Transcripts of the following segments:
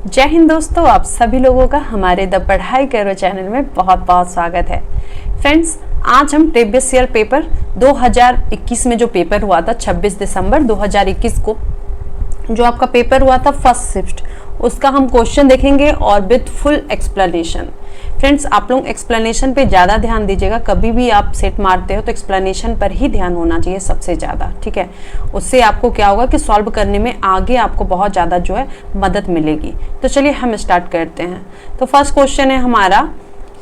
जय हिंद दोस्तों, आप सभी लोगों का हमारे द पढ़ाई करो चैनल में बहुत बहुत स्वागत है। फ्रेंड्स, आज हम प्रीवियस ईयर पेपर 2021 में जो पेपर हुआ था 26 दिसंबर 2021 को जो आपका पेपर हुआ था फर्स्ट शिफ्ट, उसका हम क्वेश्चन देखेंगे और विथ फुल एक्सप्लेनेशन। फ्रेंड्स, आप लोग एक्सप्लेनेशन पे ज़्यादा ध्यान दीजिएगा। कभी भी आप सेट मारते हो तो एक्सप्लेनेशन पर ही ध्यान होना चाहिए सबसे ज़्यादा, ठीक है। उससे आपको क्या होगा कि सॉल्व करने में आगे आपको बहुत ज़्यादा जो है मदद मिलेगी। तो चलिए हम स्टार्ट करते हैं। तो फर्स्ट क्वेश्चन है हमारा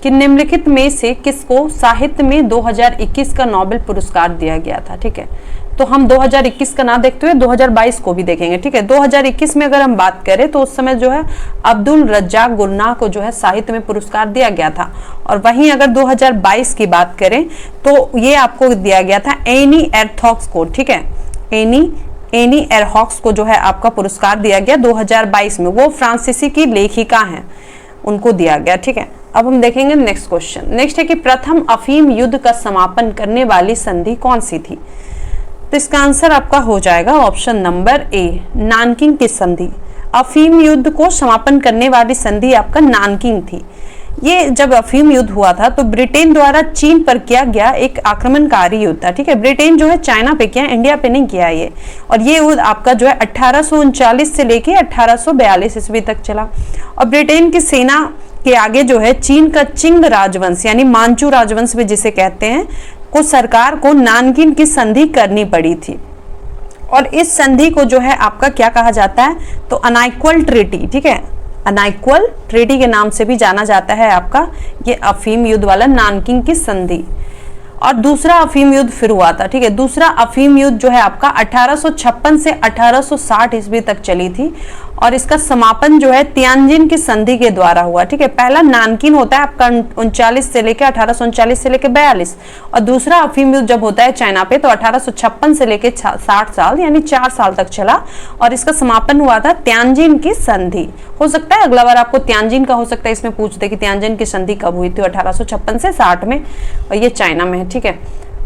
कि निम्नलिखित में से किसको साहित्य में 2021 का नोबेल पुरस्कार दिया गया था, ठीक है। तो हम 2021 का ना देखते हुए 2022 को भी देखेंगे, ठीक है। 2021 में अगर हम बात करें तो उस समय जो है अब्दुल रज्जाक गुरनाह को जो है साहित्य में पुरस्कार दिया गया था। और वहीं अगर 2022 की बात करें तो ये आपको दिया गया था एनी एरथॉक्स को, ठीक है। एनी एरहॉक्स को जो है आपका पुरस्कार दिया गया 2022 में। वो फ्रांसीसी की लेखिका हैं, उनको दिया गया, ठीक है। अब हम देखेंगे नेक्स्ट क्वेश्चन। नेक्स्ट है कि प्रथम अफीम युद्ध का समापन करने वाली संधि कौन सी थी। तो इसका आंसर आपका हो जाएगा ऑप्शन नंबर ए, नानकिंग की संधि। अफीम युद्ध को समापन करने वाली संधि आपका नानकिंग थी। ये जब अफीम युद्ध हुआ था तो ब्रिटेन द्वारा चीन पर किया गया एक आक्रमणकारी युद्ध था, ठीक है। ब्रिटेन जो है चाइना पे किया, इंडिया पे नहीं किया ये। और ये युद्ध आपका जो है 1839 से लेके 1842 ईस्वी तक चला। और ब्रिटेन की सेना के आगे जो है चीन का चिंग राजवंश यानी मांचू राजवंश भी जिसे कहते हैं को सरकार को नानकिंग की संधि करनी पड़ी थी। और इस संधि को जो है आपका क्या कहा जाता है, तो अनइक्वल ट्रीटी, ठीक है। अनइक्वल ट्रीटी के नाम से भी जाना जाता है आपका ये अफीम युद्ध वाला नानकिंग की संधि। और दूसरा अफीम युद्ध फिर हुआ था, ठीक है। दूसरा अफीम युद्ध जो है आपका 1856 से 1860 ईस्वी तक चली थी। और इसका समापन जो है तियानजिन की संधि के द्वारा हुआ, ठीक है। पहला नानकिन होता है आपका 39 से लेके 1839 से लेके 42। और दूसरा अफीम युद्ध जब होता है चाइना पे तो 1856 से लेके 60 साल यानी 4 साल तक चला। और इसका समापन हुआ था तियानजिन की संधि। हो सकता है अगला बार आपको तियानजिन का हो सकता है इसमें पूछ दे कि तियानजिन की संधि कब हुई थी, 1856 से 60 में, और ये चाइना में है, ठीक है।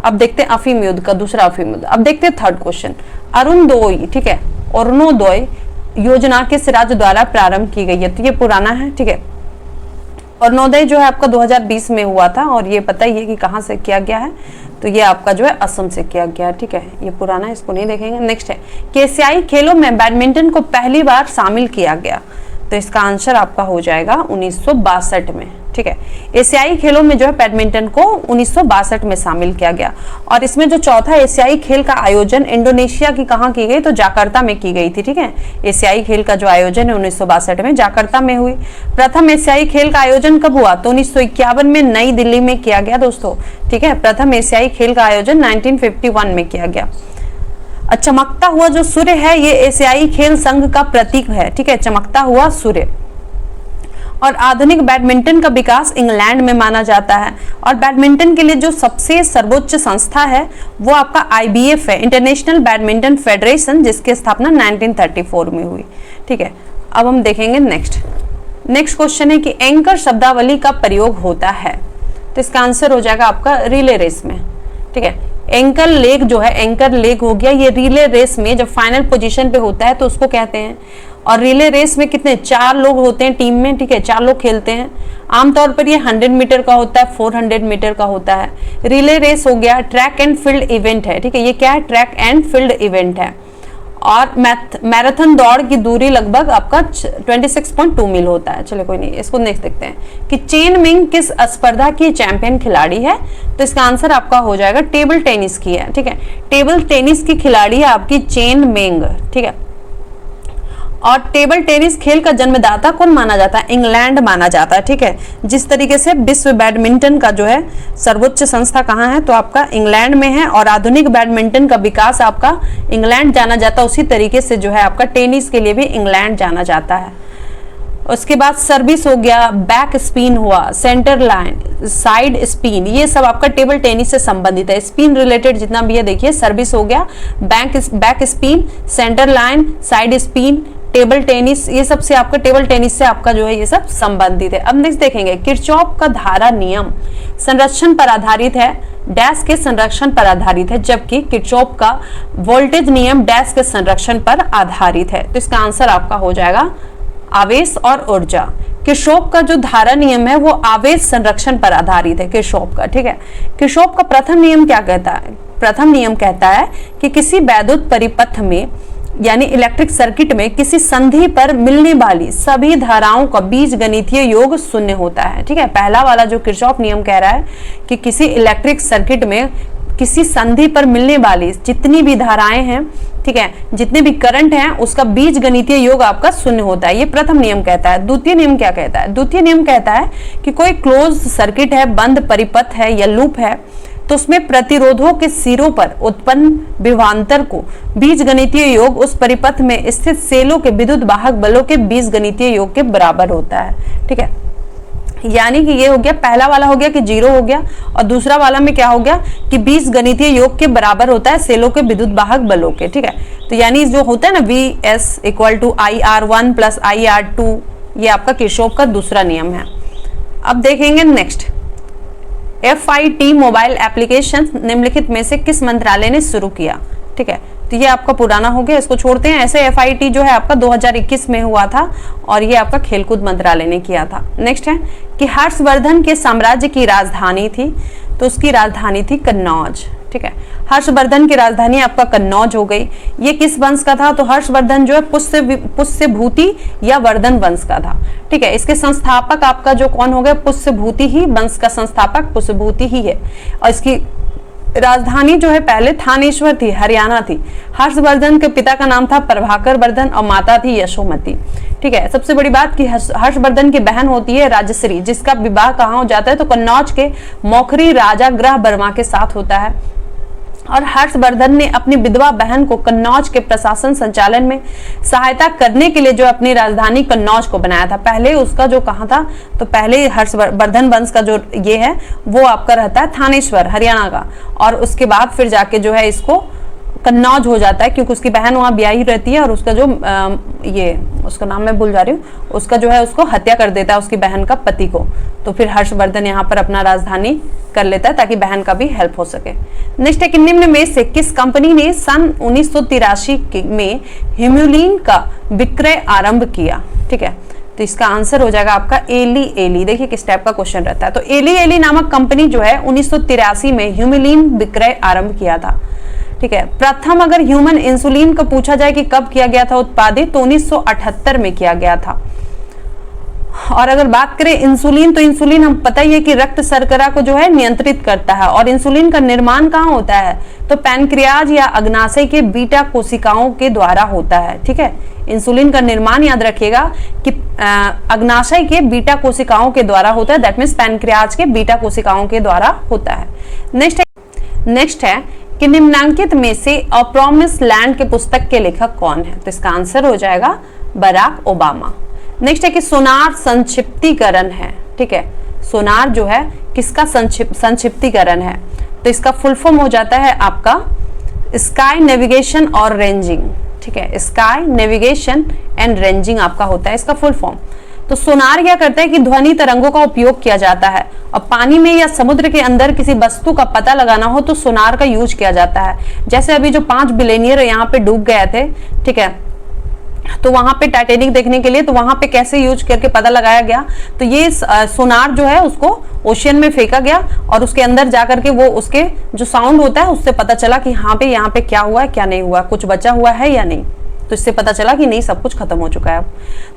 अब देखते हैं अफीम युद्ध का दूसरा अफीम युद्ध। अब देखते हैं थर्ड क्वेश्चन। अरुणोदय, ठीक है, अरुणोदय योजना किस राज्य द्वारा प्रारंभ की गई है। तो ये पुराना है, ठीक है। अरुणोदय जो है आपका 2020 में हुआ था। और ये पता ही है कि कहाँ से किया गया है, तो ये आपका जो है असम से किया गया है, ठीक है। ये पुराना है, इसको नहीं देखेंगे। नेक्स्ट है कि एशियाई खेलों में बैडमिंटन को पहली बार शामिल किया गया। तो इसका आंसर आपका हो जाएगा 1962 में, ठीक है। एशियाई खेलों में जो है बैडमिंटन को 1962 में शामिल किया गया। और इसमें जो चौथा एशियाई खेल का आयोजन इंडोनेशिया की कहाँ की गई, तो जाकार्ता में की गई थी, ठीक है। एशियाई खेल का जो आयोजन है 1962 में जाकार्ता में हुई। प्रथम एशियाई खेल का आयोजन कब हुआ, तो 1951 में नई दिल्ली में किया गया दोस्तों, ठीक है। प्रथम एशियाई खेल का आयोजन 1951 में किया गया। चमकता हुआ जो सूर्य है ये एशियाई खेल संघ का प्रतीक है, ठीक है, चमकता हुआ सूर्य। और आधुनिक बैडमिंटन का विकास इंग्लैंड में माना जाता है। और बैडमिंटन के लिए जो सबसे सर्वोच्च संस्था है वो आपका IBF है, इंटरनेशनल बैडमिंटन फेडरेशन, जिसकी स्थापना 1934 में हुई, ठीक है। अब हम देखेंगे नेक्स्ट क्वेश्चन है कि एंकर शब्दावली का प्रयोग होता है। तो इसका आंसर हो जाएगा आपका रिले रेस में, ठीक है। एंकर लेग जो है, एंकर लेग हो गया, ये रिले रेस में जब फाइनल पोजीशन पे होता है तो उसको कहते हैं। और रिले रेस में कितने 4 लोग होते हैं टीम में, ठीक है, 4 लोग खेलते हैं। आमतौर पर ये 100 मीटर का होता है, 400 मीटर का होता है। रिले रेस हो गया ट्रैक एंड फील्ड इवेंट है, ठीक है। ये क्या है, ट्रैक एंड फील्ड इवेंट है। और मैराथन दौड़ की दूरी लगभग आपका 26.2 मील होता है। चलो कोई नहीं, इसको नेक्स्ट देखते हैं कि चेन मिंग किस स्पर्धा की चैंपियन खिलाड़ी है। तो इसका आंसर आपका हो जाएगा टेबल टेनिस की है, ठीक है। टेबल टेनिस की खिलाड़ी है आपकी चेन मिंग, ठीक है। और टेबल टेनिस खेल का जन्मदाता कौन माना जाता है, इंग्लैंड माना जाता है, ठीक है। जिस तरीके से विश्व बैडमिंटन का जो है सर्वोच्च संस्था कहाँ है, तो आपका इंग्लैंड में है। और आधुनिक बैडमिंटन का विकास आपका इंग्लैंड जाना जाता है, उसी तरीके से जो है आपका टेनिस के लिए भी इंग्लैंड जाना जाता है। उसके बाद सर्विस हो गया, बैक स्पिन हुआ, सेंटर लाइन, साइड स्पिन, ये सब आपका टेबल टेनिस से संबंधित है। स्पिन रिलेटेड जितना भी है देखिए, सर्विस हो गया, back spin, centre line, side spin, table tennis, ये सब से आपका टेबल टेनिस से आपका जो है ये सब संबंधित है। अब नेक्स्ट देखेंगे किरचॉफ का धारा नियम संरक्षण पर आधारित है, डैश के संरक्षण पर आधारित है, जबकि किरचॉफ का वोल्टेज नियम डैश के संरक्षण पर आधारित है। तो इसका आंसर आपका हो जाएगा आवेश और ऊर्जा। किरचॉफ का जो धारा नियम है वो आवेश संरक्षण पर आधारित है, किरचॉफ का, ठीक है। किरचॉफ का प्रथम नियम क्या कहता है? प्रथम नियम कहता है कि किसी वैद्युत परिपथ में यानी इलेक्ट्रिक सर्किट में किसी संधि पर मिलने वाली सभी धाराओं का बीजगणितीय योग शून्य होता है, ठीक है। पहला वाला जो किरचॉफ नियम कह रहा है कि किसी इलेक्ट्रिक सर्किट में किसी संधि पर मिलने वाली जितनी भी धाराएं हैं, ठीक है, जितने भी करंट हैं, उसका बीजगणितीय योग आपका शून्य होता है, ये प्रथम नियम कहता है। द्वितीय नियम क्या कहता है? द्वितीय नियम कहता है कि कोई क्लोज सर्किट है, बंद परिपथ है या लूप है, तो उसमें प्रतिरोधों के सिरों पर उत्पन्न विभवांतर को बीजगणितीय योग उस परिपथ में स्थित सेलों के विद्युत वाहक बलों के बीजगणितीय योग के बराबर होता है, ठीक है। यानी कि ये हो गया, पहला वाला हो गया कि 0 हो गया, और दूसरा वाला में क्या हो गया कि बीजगणितीय योग के बराबर होता है सेलों के विद्युत वाहक बलों के, ठीक है। तो यानी जो होता है ना VS = IR1 + IR2, ये आपका किरचॉफ का दूसरा नियम है। अब देखेंगे नेक्स्ट, FIT मोबाइल एप्लीकेशन निम्नलिखित में से किस मंत्रालय ने शुरू किया, ठीक है। तो ये आपका पुराना हो गया, इसको छोड़ते हैं। ऐसे FIT जो है आपका 2021 में हुआ था और ये आपका खेलकूद मंत्रालय ने किया था। नेक्स्ट है कि हर्षवर्धन के साम्राज्य की राजधानी थी, तो उसकी राजधानी थी कन्नौज, ठीक है। हर्षवर्धन की राजधानी आपका कन्नौज हो गई। ये किस वंश का था? तो हर्षवर्धन जो है पुष्यभूति या वर्धन वंश का था, ठीक है। इसके संस्थापक आपका जो कौन हो गया? पुष्यभूति ही, वंश का संस्थापक पुष्यभूति ही है। और इसकी राजधानी जो है पहले थानेश्वर थी, हरियाणा थी। हर्षवर्धन के पिता का नाम था प्रभाकर वर्धन और माता थी यशोमती, ठीक है। सबसे बड़ी बात कि हर्षवर्धन की बहन होती है राजश्री, जिसका विवाह कहाँ हो जाता है? तो कन्नौज के मौखरी राजा ग्रह वर्मा के साथ होता है। और हर्षवर्धन ने अपनी विधवा बहन को कन्नौज के प्रशासन संचालन में सहायता करने के लिए जो अपनी राजधानी कन्नौज को बनाया था। पहले उसका जो कहाँ था? तो पहले हर्षवर्धन वंश का जो ये है वो आपका रहता है थानेश्वर, हरियाणा का, और उसके बाद फिर जाके जो है इसको कन्नौज हो जाता है, क्योंकि उसकी बहन वहाँ ब्याही रहती है और उसका जो ये उसका नाम मैं भूल जा रही हूँ, उसका जो है उसको हत्या कर देता है उसकी बहन का पति को। तो फिर हर्षवर्धन यहाँ पर अपना राजधानी कर लेता है ताकि बहन का भी हेल्प हो सके। नेक्स्ट है कि निम्न में से किस कंपनी ने सन 1983 में ह्यूमुलिन का विक्रय आरंभ किया, ठीक है। तो इसका आंसर हो जाएगा आपका एली। देखिए किस टाइप का क्वेश्चन रहता है। तो एली नामक कंपनी जो है 1983 में ह्यूमुलिन विक्रय आरंभ किया था, ठीक है। प्रथम अगर ह्यूमन इंसुलिन को पूछा जाए कि कब किया गया था उत्पादित, तो 1978 में किया गया था। और अगर बात करें इंसुलिन, तो इंसुलिन हम पता ही है कि रक्त शर्करा को जो है नियंत्रित करता है, और इंसुलिन का निर्माण कहाँ होता है? तो पैनक्रियाज या अग्नाशय के बीटा कोशिकाओं के द्वारा होता है, ठीक है। इंसुलिन का निर्माण याद रखिएगा कि अग्नाशय के बीटा कोशिकाओं के द्वारा होता है, दैट मीन्स पैनक्रियाज के बीटा कोशिकाओं के द्वारा होता है। नेक्स्ट है कि निम्नांकित में से अ प्रॉमिस लैंड के पुस्तक के लेखक कौन है? तो इसका आंसर हो जाएगा बराक ओबामा। नेक्स्ट है कि सोनार संक्षिप्तीकरण है, ठीक है। सोनार जो है किसका संक्षिप्तीकरण है? तो इसका फुल फॉर्म हो जाता है आपका स्काई नेविगेशन और रेंजिंग, ठीक है। स्काई नेविगेशन एंड रेंजिंग आपका होता है इसका फुल फॉर्म। तो सोनार क्या करता है कि ध्वनि तरंगों का उपयोग किया जाता है, और पानी में या समुद्र के अंदर किसी वस्तु का पता लगाना हो तो सोनार का यूज किया जाता है। जैसे अभी जो 5 बिलियनियर यहाँ पे डूब गए थे, ठीक है, तो वहां पे टाइटैनिक देखने के लिए, तो वहां पे कैसे यूज करके पता लगाया गया? तो ये सोनार जो है उसको ओशियन में फेंका गया और उसके अंदर जाकर के वो उसके जो साउंड होता है उससे पता चला कि हाँ पे यहाँ पे क्या हुआ है, क्या नहीं हुआ, कुछ बचा हुआ है या नहीं। तो इससे पता चला कि नहीं, सब कुछ खत्म हो चुका है अब।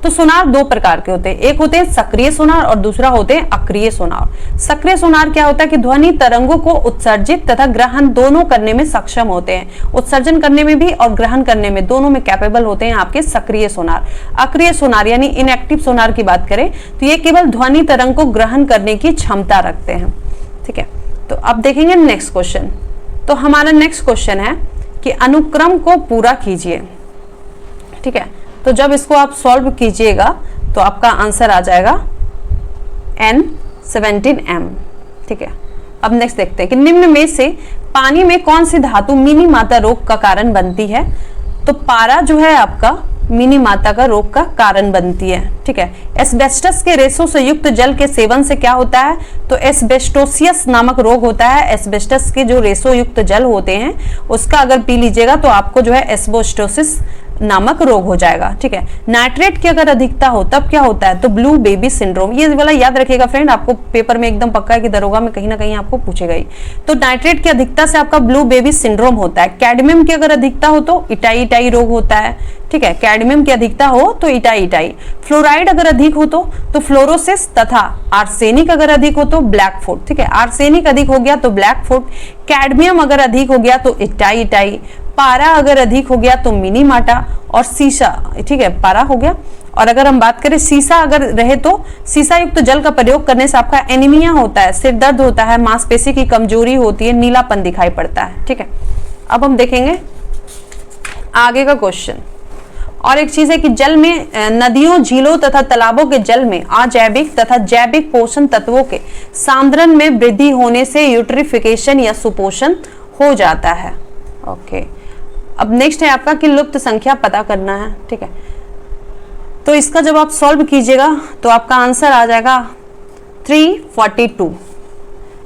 तो सोनार 2 प्रकार के होते हैं, एक होते हैं सक्रिय सोनार और दूसरा होते हैं अक्रिय सोनार। सक्रिय सोनार क्या होता है कि ध्वनि तरंगों को उत्सर्जित तथा ग्रहण दोनों करने में सक्षम होते हैं, उत्सर्जन करने में भी और ग्रहण करने में, दोनों में कैपेबल होते हैं आपके सक्रिय सोनार। अक्रिय सोनार यानी इनएक्टिव सोनार की बात करें तो ये केवल ध्वनि तरंग को ग्रहण करने की क्षमता रखते हैं, ठीक है। तो अब देखेंगे नेक्स्ट क्वेश्चन। तो हमारा नेक्स्ट क्वेश्चन है कि अनुक्रम को पूरा कीजिए, ठीक है। तो जब इसको आप सॉल्व कीजिएगा तो आपका आंसर आ जाएगा N17M, ठीक है। अब नेक्स्ट देखते हैं कि निम्न में से पानी में कौन सी धातु मिनी माता रोग का कारण बनती है? तो पारा जो है आपका मिनी माता का रोग का कारण बनती है, ठीक है। एस्बेस्टस के रेशों से युक्त जल के सेवन से क्या होता है? तो एस्बेस्टोसियस नामक रोग होता है। एस्बेस्टस के जो रेशो युक्त जल होते हैं उसका अगर पी लीजिएगा तो आपको जो है एस्बेस्टोसिस नामक रोग हो जाएगा। ठीक है, नाइट्रेट की अगर अधिकता हो तब क्या होता है, तो ब्लू बेबी सिंड्रोम। ये वाला याद रखिएगा फ्रेंड, आपको पेपर में एकदम पक्का है कि दरोगा में कहीं ना कहीं आपको पूछेगा ही। तो नाइट्रेट की अधिकता से आपका ब्लू बेबी सिंड्रोम होता है। कैडमियम की अगर अधिकता हो तो इटाई इटाई रोग होता है। ठीक है, कैडमियम की अधिकता हो तो इटाई इटाई। फ्लोराइड अगर अधिक हो तो फ्लोरोसिस, तथा आर्सेनिक अगर अधिक हो तो ब्लैक फुट। ठीक है, आर्सेनिक अधिक हो गया तो ब्लैक फुट, कैडमियम अगर अधिक हो गया तो इटाई इटाई, पारा अगर अधिक हो गया तो मिनीमाटा, और सीसा। ठीक है, पारा हो गया। और अगर हम बात करें सीसा अगर रहे तो सीसा युक्त जल का प्रयोग करने से आपका एनीमिया होता है, सिर दर्द होता है, मांसपेशी की कमजोरी होती है, नीलापन दिखाई पड़ता है। ठीक है, अब हम देखेंगे आगे का क्वेश्चन। और एक चीज है कि जल में, नदियों, झीलों तथा तालाबों के जल में अजैविक तथा जैविक पोषण तत्वों के सांद्रण में वृद्धि होने से यूट्रिफिकेशन या सुपोषण हो जाता है। ओके, अब नेक्स्ट है आपका कि लुप्त संख्या पता करना है। ठीक है, तो इसका जब आप सॉल्व कीजिएगा तो आपका आंसर आ जाएगा 342।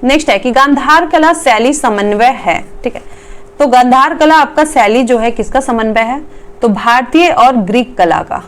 नेक्स्ट है कि गांधार कला शैली समन्वय है। ठीक है, तो गांधार कला आपका शैली जो है किसका समन्वय है, तो भारतीय और ग्रीक कला का।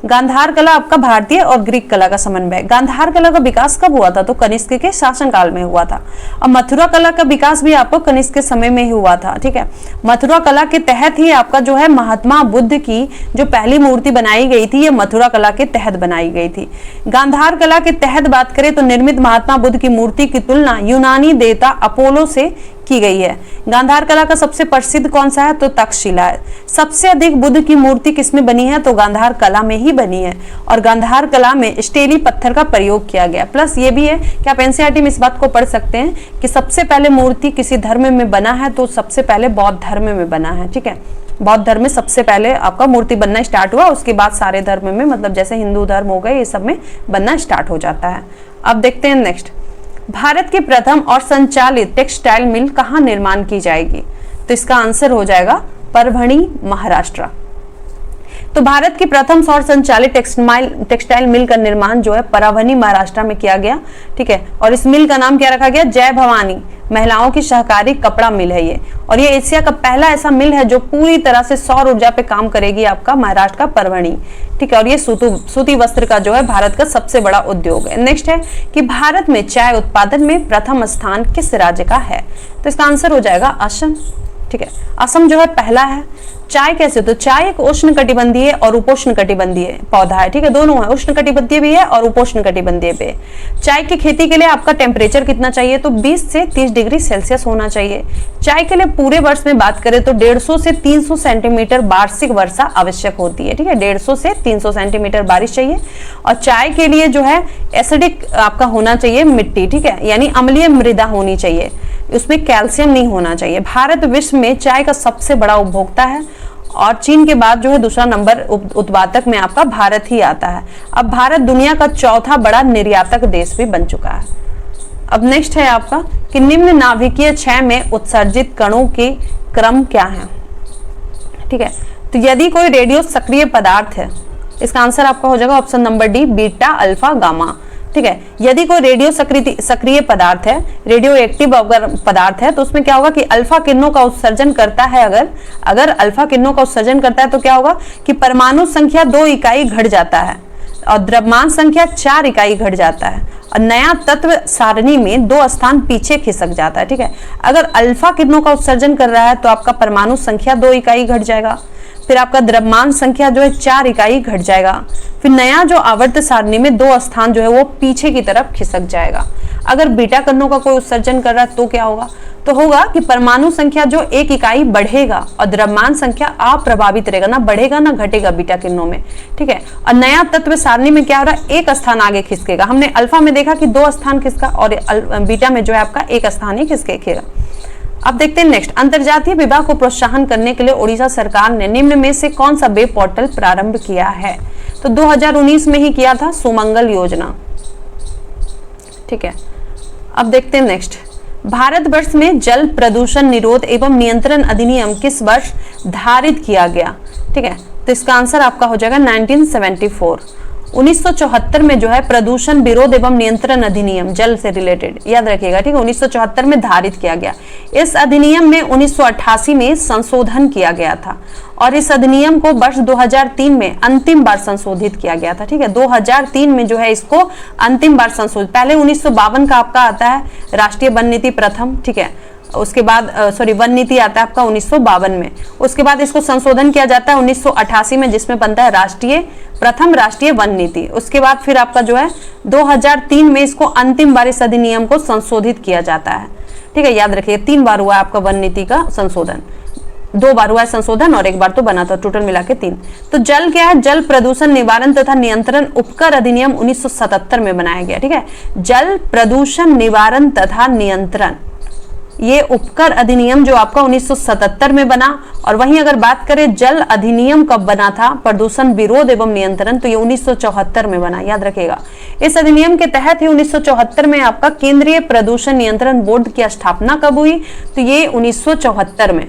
गांधार कला आपका भारतीय और ग्रीक कला का समन्वय। गांधार कला का विकास कब हुआ था, तो कनिष्क के शासनकाल में हुआ था। और मथुरा कला का विकास भी आपको कनिष्क के समय में ही हुआ था। ठीक है, मथुरा कला के तहत ही आपका जो है महात्मा बुद्ध की जो पहली मूर्ति बनाई गई थी, ये मथुरा कला के तहत बनाई गई थी। गांधार कला के तहत बात करें तो निर्मित महात्मा बुद्ध की मूर्ति की तुलना यूनानी देवता अपोलो से की गई है। गांधार कला का सबसे प्रसिद्ध कौन सा है, तो तक्षशिला है। सबसे अधिक बुद्ध की मूर्ति किसमें बनी है, तो गांधार कला में ही बनी है। और गांधार कला में स्टेली पत्थर का प्रयोग किया गया। प्लस ये भी है कि आप एनसीईआरटी में इस बात को पढ़ सकते हैं कि सबसे पहले मूर्ति किसी धर्म में बना है तो सबसे पहले बौद्ध धर्म में बना है। ठीक है, बौद्ध धर्म में सबसे पहले आपका मूर्ति बनना स्टार्ट हुआ, उसके बाद सारे धर्म में, मतलब जैसे हिंदू धर्म हो गए, ये सब में बनना स्टार्ट हो जाता है। अब देखते हैं नेक्स्ट, भारत की प्रथम और संचालित टेक्सटाइल मिल कहाँ निर्माण की जाएगी, तो इसका आंसर हो जाएगा परभणी, महाराष्ट्र। तो भारत की प्रथम सौर संचालित टेक्सटाइल मिल का निर्माण जो है परभणी, महाराष्ट्र में किया गया। ठीक है, और इस मिल का नाम क्या रखा गया, जय भवानी महिलाओं की सहकारी कपड़ा मिल है ये। और ये एशिया का पहला ऐसा मिल है जो पूरी तरह से सौर ऊर्जा पे काम करेगी, आपका महाराष्ट्र का परभणी। ठीक है, और ये सूती वस्त्र का जो है भारत का सबसे बड़ा उद्योग है। नेक्स्ट है कि भारत में चाय उत्पादन में प्रथम स्थान किस राज्य का है, तो इसका आंसर हो जाएगा असम। ठीक है, असम जो है पहला है। चाय कैसे, तो चाय एक उष्ण कटिबंधीय और उपोष्ण कटिबंधीय पौधा है। ठीक है, दोनों है, उष्ण कटिबंधीय भी है और उपोष्ण कटिबंधीय भी है। चाय की खेती के लिए आपका टेम्परेचर कितना चाहिए, तो 20 से 30 डिग्री सेल्सियस होना चाहिए। चाय के लिए पूरे वर्ष में बात करें तो 150 से 300 सेंटीमीटर वार्षिक वर्षा आवश्यक होती है। ठीक है, 150 से 300 सेंटीमीटर बारिश चाहिए। और चाय के लिए जो है एसिडिक आपका होना चाहिए मिट्टी। ठीक है, यानी अम्लीय मृदा होनी चाहिए, उसमें कैल्शियम नहीं होना चाहिए। भारत विश्व में चाय का सबसे बड़ा उपभोक्ता है और चीन के बाद जो है दूसरा नंबर उत्पादक में आपका भारत ही आता है। अब भारत दुनिया का चौथा बड़ा निर्यातक देश भी बन चुका है। अब नेक्स्ट है आपका कि निम्न नाभिकीय क्षय में उत्सर्जित कणों के क्रम क्या है। ठीक है, तो यदि कोई रेडियो सक्रिय पदार्थ है, इसका आंसर आपका हो जाएगा option number D, beta, alpha, gamma. ठीक है, यदि कोई रेडियो सक्रिय पदार्थ है, रेडियो एक्टिव अगर पदार्थ है, तो उसमें क्या होगा कि अल्फा किरणों का उत्सर्जन करता है। अगर अल्फा किरणों का उत्सर्जन करता है तो क्या होगा कि परमाणु संख्या 2 इकाई घट जाता है और द्रव्यमान संख्या 4 इकाई घट जाता है और नया तत्व सारणी में 2 स्थान पीछे खिसक जाता है। ठीक है, अगर अल्फा किरणों का उत्सर्जन कर रहा है तो आपका परमाणु संख्या 2 इकाई घट जाएगा, फिर आपका द्रव्यमान संख्या जो है 4 इकाई घट जाएगा, फिर नया जो आवर्त सारणी में 2 स्थान जो है वो पीछे की तरफ खिसक जाएगा। अगर बीटा कणों का कोई उत्सर्जन कर रहा है तो क्या होगा, तो होगा कि परमाणु संख्या जो 1 इकाई बढ़ेगा और द्रव्यमान संख्या अप्रभावित रहेगा, ना बढ़ेगा ना घटेगा बीटा किरणों में। ठीक है, और नया तत्व सारणी में क्या हो रहा है, 1 स्थान आगे खिसकेगा। हमने अल्फा में देखा कि 2 स्थान खिसका और बीटा में जो है आपका 1 स्थान ही खिसकेगा। अब देखते हैं नेक्स्ट, अंतरजातीय विवाह को प्रोत्साहन करने के लिए ओडिशा सरकार ने निम्न में से कौन सा वेब पोर्टल प्रारंभ किया है, तो 2019 में ही किया था, सुमंगल योजना। ठीक है, अब देखते हैं नेक्स्ट, भारतवर्ष में जल प्रदूषण निरोध एवं नियंत्रण अधिनियम किस वर्ष धारित किया गया। ठीक है, तो इसका आंसर आपका हो जाएगा 1974। 1974 में जो है प्रदूषण विरोध एवं नियंत्रण अधिनियम, जल से रिलेटेड, याद रखिएगा, ठीक है, 1974 में धारित किया गया। इस अधिनियम में 1988 में संशोधन किया गया था और इस अधिनियम को वर्ष 2003 में अंतिम बार संशोधित किया गया था, ठीक है, 2003 में जो है इसको अंतिम बार संशोधित, पहले 1952 का आपका आता है राष्ट्रीय वन नीति प्रथम, ठीक है, उसके बाद वन नीति आता है आपका 1952 में, उसके बाद इसको संशोधन किया जाता है 1988 में, जिसमें बनता है प्रथम राष्ट्रीय वन नीति। उसके बाद फिर आपका जो है 2003 में इसको अंतिम बार इस अधिनियम को संशोधित किया जाता है, ठीक है, याद रखिए 3 बार हुआ है आपका वन नीति का संशोधन, 2 बार हुआ है संशोधन और 1 बार तो बना था, टोटल मिला के 3। तो जल क्या है, जल प्रदूषण निवारण तथा नियंत्रण उपकर अधिनियम 1977 में बनाया गया, ठीक है, जल प्रदूषण निवारण तथा नियंत्रण, ये उपकर अधिनियम जो आपका 1977 में बना। और वहीं अगर बात करें जल अधिनियम कब बना था, प्रदूषण विरोध एवं नियंत्रण, तो ये 1974 में बना, याद रखिएगा। इस अधिनियम के तहत ही 1974 में आपका केंद्रीय प्रदूषण नियंत्रण बोर्ड की स्थापना कब हुई, तो ये 1974 में,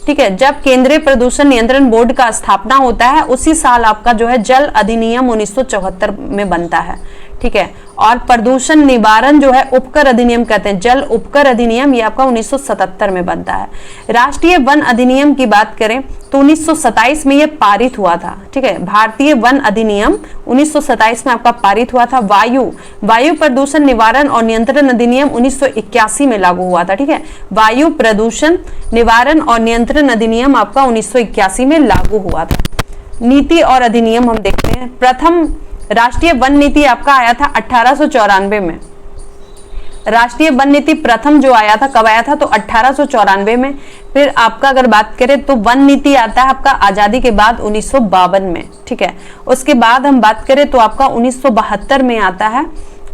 ठीक है, जब केंद्रीय प्रदूषण नियंत्रण बोर्ड का स्थापना होता है उसी साल आपका जो है जल अधिनियम 1974 में बनता है, ठीक है। और प्रदूषण निवारण जो है उपकर अधिनियम कहते हैं, जल उपकर अधिनियम, ये आपका 1977 में बनता है। राष्ट्रीय वन अधिनियम की बात करें तो 1927 में ये पारित हुआ था, ठीक है, भारतीय वन अधिनियम 1927 में आपका पारित हुआ था। वायु प्रदूषण निवारण और नियंत्रण अधिनियम 1981 में लागू हुआ था, ठीक है, वायु प्रदूषण निवारण और नियंत्रण अधिनियम आपका 1981 में लागू हुआ था। नीति और अधिनियम हम देखते हैं। प्रथम राष्ट्रीय वन नीति आपका आया था 1894 में। राष्ट्रीय वन नीति प्रथम जो आया था कब आया था, तो 1894 में। फिर आपका अगर बात करें तो वन नीति आता है आपका आजादी के बाद 1952 में, ठीक है। उसके बाद हम बात करें तो आपका 1972 में आता है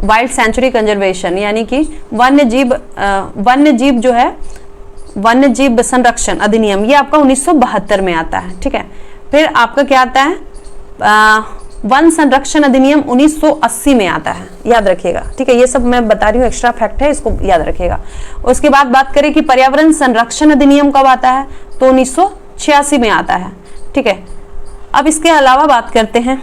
वाइल्ड सेंचुरी कंजर्वेशन, यानी कि वन्य जीव जो है वन्य जीव संरक्षण अधिनियम, ये आपका 1972 में आता है, ठीक है। फिर आपका क्या आता है, वन संरक्षण अधिनियम 1980 में आता है, याद रखिएगा, ठीक है, ये सब मैं बता रही हूँ, एक्स्ट्रा फैक्ट है, इसको याद रखिएगा। उसके बाद बात करें कि पर्यावरण संरक्षण अधिनियम कब आता है, तो 1986 में आता है, ठीक है। अब इसके अलावा बात करते हैं